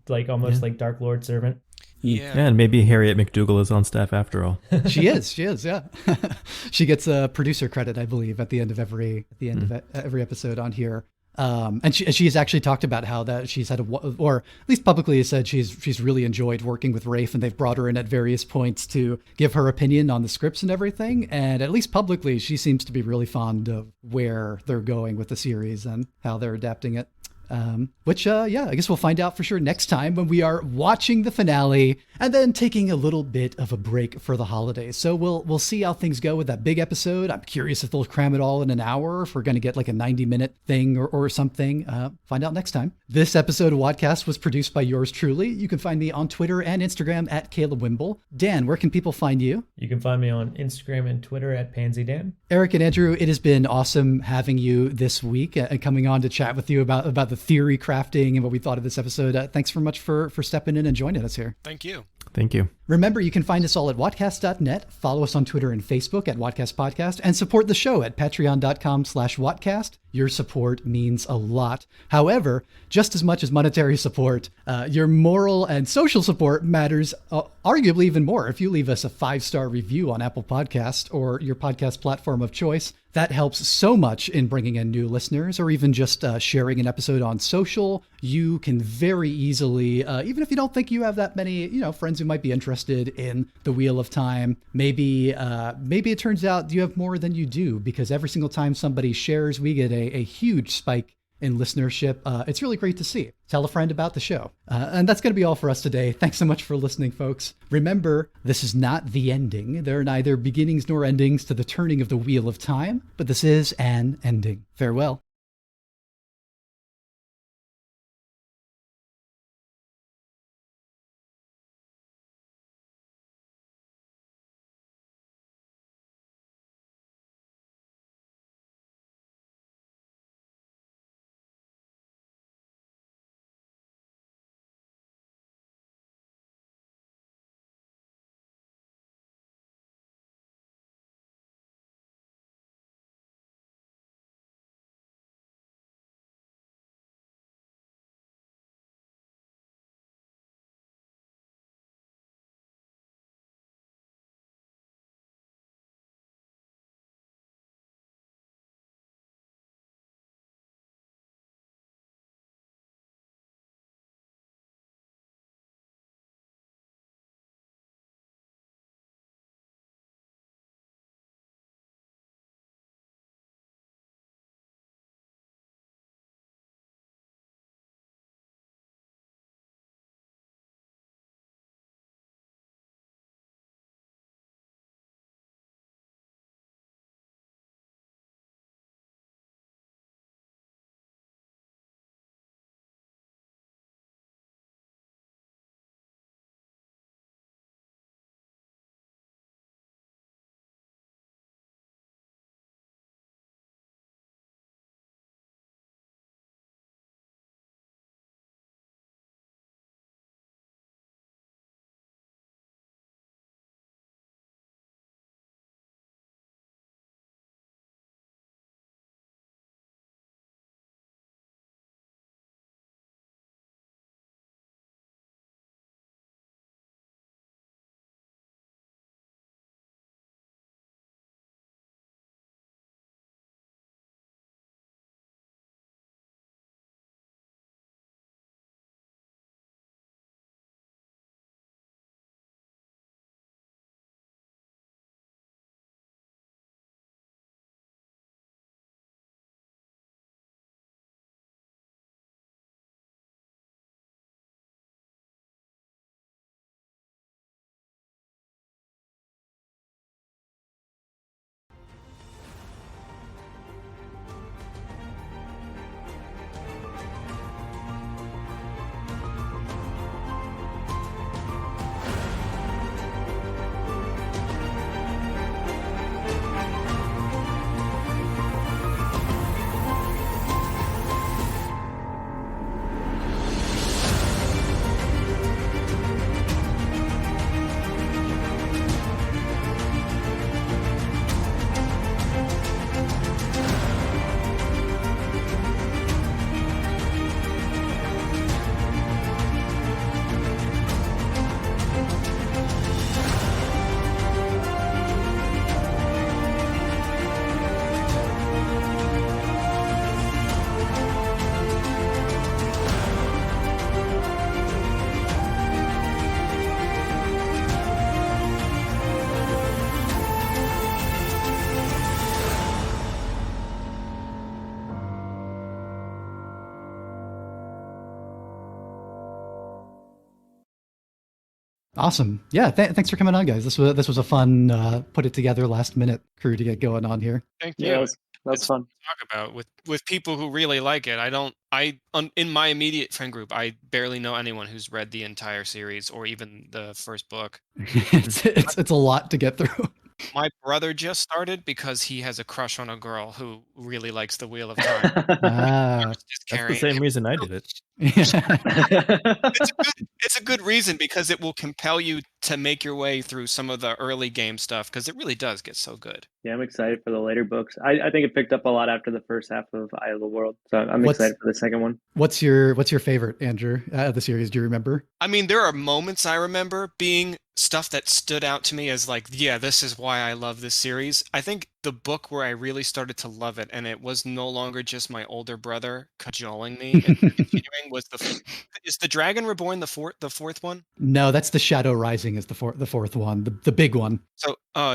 like almost like Dark Lord servant. Yeah, and maybe Harriet McDougal is on staff after all. She is, yeah. She gets a producer credit, I believe, at the end of every episode on here. And she has actually talked about how that she's had or at least publicly has said she's really enjoyed working with Rafe, and they've brought her in at various points to give her opinion on the scripts and everything. And at least publicly, she seems to be really fond of where they're going with the series and how they're adapting it. Which, I guess we'll find out for sure next time when we are watching the finale and then taking a little bit of a break for the holidays. So we'll see how things go with that big episode. I'm curious if they'll cram it all in an hour, if we're going to get like a 90-minute thing or something. Find out next time. This episode of WOTcast was produced by yours truly. You can find me on Twitter and Instagram at Caleb Wimble. Dan, where can people find you? You can find me on Instagram and Twitter at PansyDan. Eric and Andrew, it has been awesome having you this week and coming on to chat with you about the theory crafting and what we thought of this episode. Thanks very much for stepping in and joining us here. Thank you. Thank you. Remember, you can find us all at wotcast.net, follow us on Twitter and Facebook at Wotcast Podcast, and support the show at patreon.com/Wotcast. Your support means a lot. However, just as much as monetary support, your moral and social support matters arguably even more. If you leave us a 5-star review on Apple Podcast or your podcast platform of choice, that helps so much in bringing in new listeners, or even just sharing an episode on social. You can very easily, even if you don't think you have that many, friends who might be interested in the Wheel of Time, maybe it turns out you have more than you do, because every single time somebody shares, we get a huge spike in listenership. It's really great to see. Tell a friend about the show. And that's going to be all for us today. Thanks so much for listening, folks. Remember, this is not the ending. There are neither beginnings nor endings to the turning of the Wheel of Time, but this is an ending. Farewell. Awesome. Yeah, thanks for coming on, guys. This was a fun put it together last minute crew to get going on here. Thank Yeah, you. that's It's fun. to talk about with people who really like it. In my immediate friend group, I barely know anyone who's read the entire series or even the first book. It's a lot to get through. My brother just started because he has a crush on a girl who really likes the Wheel of Time. Ah, Just That's the carrying same him. reason I did it. yeah. It's a good reason because it will compel you to make your way through some of the early game stuff because it really does get so good. Yeah, I'm excited for the later books. I think it picked up a lot after the first half of Eye of the World, so I'm What's- excited for the second one. What's your favorite, Andrew, of the series? Do you remember? I mean, there are moments I remember being stuff that stood out to me as like, yeah, this is why I love this series. I think the book where I really started to love it, and it was no longer just my older brother cajoling me and continuing, was is the Dragon Reborn the fourth one? No, that's the Shadow Rising is the fourth one, the big one.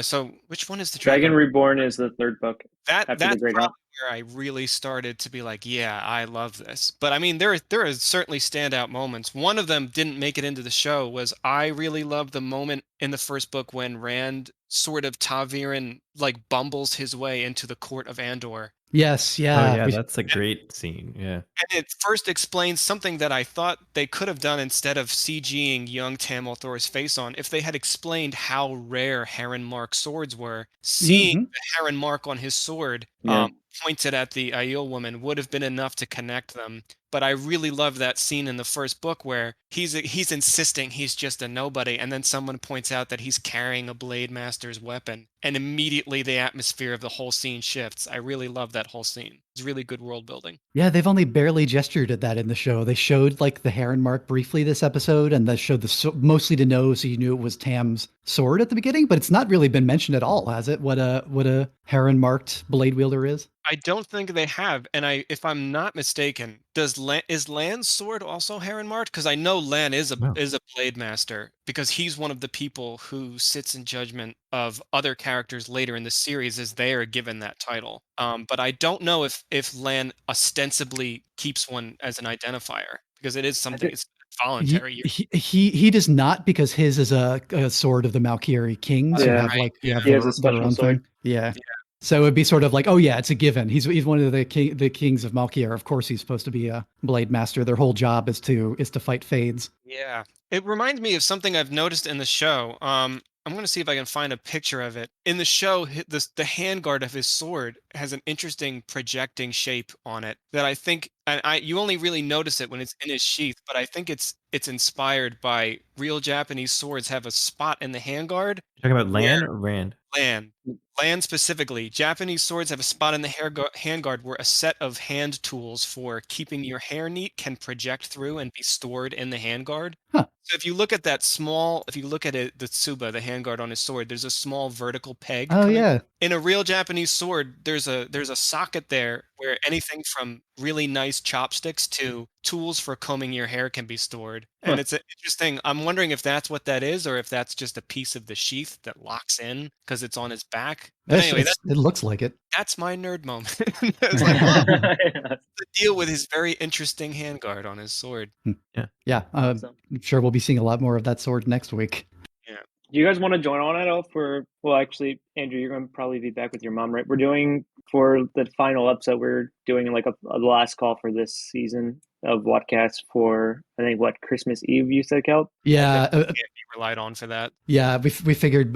So which one is the Dragon Reborn is the third book. That's the Great probably where I really started to be like, yeah, I love this. But I mean, there are certainly standout moments. One of them didn't make it into the show. Was I really loved the moment in the first book when Rand sort of Taviran like bumbles his way into the court of Andor. Yes, Oh yeah. yeah, that's a great scene. Yeah. And it first explains something that I thought they could have done instead of CGing young Tamil Thor's face on. If they had explained how rare Heron Mark swords were, seeing the Heron Mark on his sword Yeah. pointed at the Aiel woman would have been enough to connect them. But I really love that scene in the first book where he's insisting he's just a nobody, and then someone points out that he's carrying a Blade Master's weapon, and immediately the atmosphere of the whole scene shifts. I really love that whole scene. It's really good world building. Yeah, they've only barely gestured at that in the show. They showed like the Heron Mark briefly this episode, and they showed mostly to know, so you knew it was Tam's sword at the beginning. But it's not really been mentioned at all, has it? What a Heron marked blade wielder is. I don't think they have, and if I'm not mistaken, is Lan's sword also Heron marked? Because I know Lan is a blade master because he's one of the people who sits in judgment of other characters later in the series as they are given that title. But I don't know if Lan ostensibly keeps one as an identifier because it is something. It's voluntary. He does not, because his is a sword of the Malkiri kings who have he has a special sword. Yeah. So it'd be sort of like, oh yeah, it's a given. He's one of the kings of Malkir. Of course, he's supposed to be a blade master. Their whole job is to fight fades. Yeah, it reminds me of something I've noticed in the show. I'm going to see if I can find a picture of it. In the show, the handguard of his sword has an interesting projecting shape on it that I think, and you only really notice it when it's in his sheath, but I think it's inspired by real Japanese swords have a spot in the handguard. You're talking about Lan or Rand? Lan specifically. Japanese swords have a spot in the handguard where a set of hand tools for keeping your hair neat can project through and be stored in the handguard. Huh. So if you look at the tsuba, the handguard on his sword, there's a small vertical peg. Oh yeah. In a real Japanese sword, there's a socket there where anything from really nice chopsticks to tools for combing your hair can be stored. And it's interesting. I'm wondering if that's what that is, or if that's just a piece of the sheath that locks in because it's on his back. But anyway, it looks like it. That's my nerd moment. It's like, the deal with his very interesting handguard on his sword. Yeah. I'm sure we'll be seeing a lot more of that sword next week. Yeah. Do you guys want to join on at all well, actually, Andrew, you're going to probably be back with your mom, right? We're doing, for the final episode, we're doing like a last call for this season of WOTcast for, I think, Christmas Eve, you said, Kel? Yeah. Can't be relied on for that. Yeah, we figured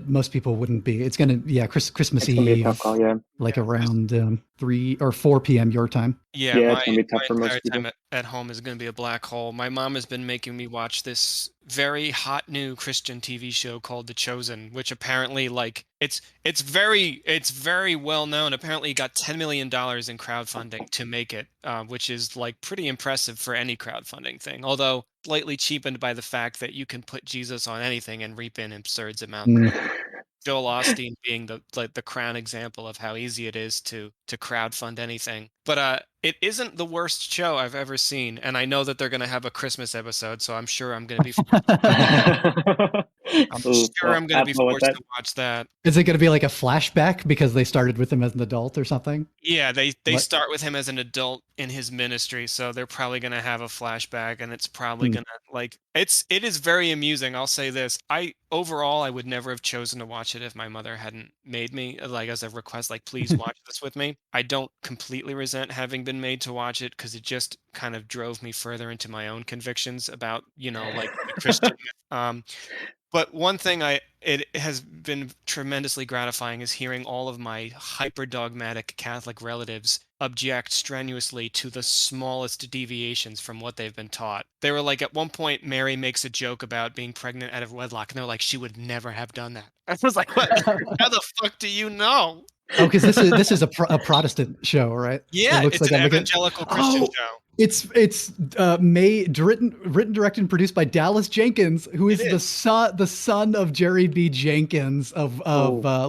most people wouldn't be. It's gonna, Christmas Eve, be a tough call, around 3 or 4 p.m. your time. Yeah, it's gonna be tough for my most entire people. time at home is going to be a black hole. My mom has been making me watch this very hot new Christian TV show called The Chosen, which apparently it's very well known. Apparently, it got $10 million in crowdfunding to make it, which is like pretty impressive for any crowdfunding thing. Although slightly cheapened by the fact that you can put Jesus on anything and reap an absurd amount. Joel Osteen being the crown example of how easy it is to crowdfund anything. But it isn't the worst show I've ever seen, and I know that they're going to have a Christmas episode, so I'm sure I'm going to be. I'm Ooh, sure I'm going to be Apple with forced that. to watch that. Is it going to be like a flashback because they started with him as an adult or something? Yeah, they What? start with him as an adult in his ministry, so they're probably gonna have a flashback, and it's probably Hmm. gonna it is very amusing. I'll say this: I would never have chosen to watch it if my mother hadn't made me like as a request, like please watch this with me. I don't completely resent having been made to watch it because it just kind of drove me further into my own convictions about like the Christian. Um, but one thing it has been tremendously gratifying is hearing all of my hyper dogmatic Catholic relatives object strenuously to the smallest deviations from what they've been taught. They were like, at one point, Mary makes a joke about being pregnant out of wedlock, and they're like, she would never have done that. I was like, what? How the fuck do you know? Oh, because this is a Protestant show, right? It Yeah, looks it's like an I'm looking. evangelical Christian Oh, show. it's written, directed, and produced by Dallas Jenkins, who is It the is. son of Jerry B. Jenkins of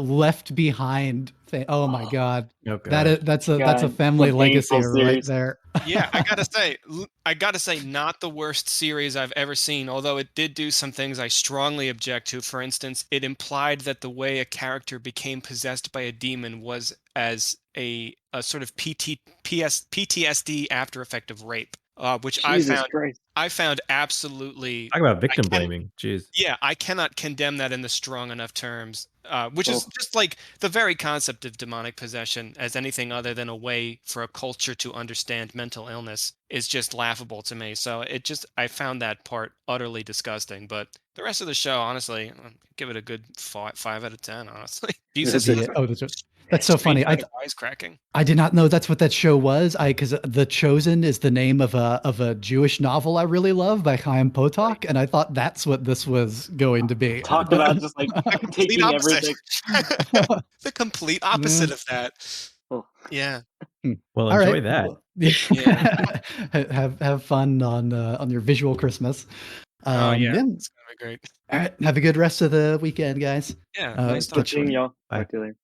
Left Behind. Oh my God, Oh God. that's a God, family the legacy painful right series. there. Yeah, I gotta say, not the worst series I've ever seen. Although it did do some things I strongly object to. For instance, it implied that the way a character became possessed by a demon was as a sort of PTSD after effect of rape, which Jesus Christ. I found absolutely. Talk about victim I can- blaming. Jeez. Yeah, I cannot condemn that in the strong enough terms, which is Oh. just like the very concept of demonic possession as anything other than a way for a culture to understand mental illness is just laughable to me. So I found that part utterly disgusting. But the rest of the show, honestly, I'd give it a good 5 out of 10, honestly. Jesus has That's so strange funny. kind of wisecracking. I did not know that's what that show was. Because The Chosen is the name of a Jewish novel I really love by Chaim Potok, and I thought that's what this was going to be. Talk about just like Complete taking opposite. everything. The complete opposite of that. Oh. Yeah. Well, All enjoy right. that. Yeah. have fun on your visual Christmas. Oh yeah, Yeah. it's gonna be great. All right. Have a good rest of the weekend, guys. Yeah, nice Get talking. Seeing y'all. Bye. Talk to you later.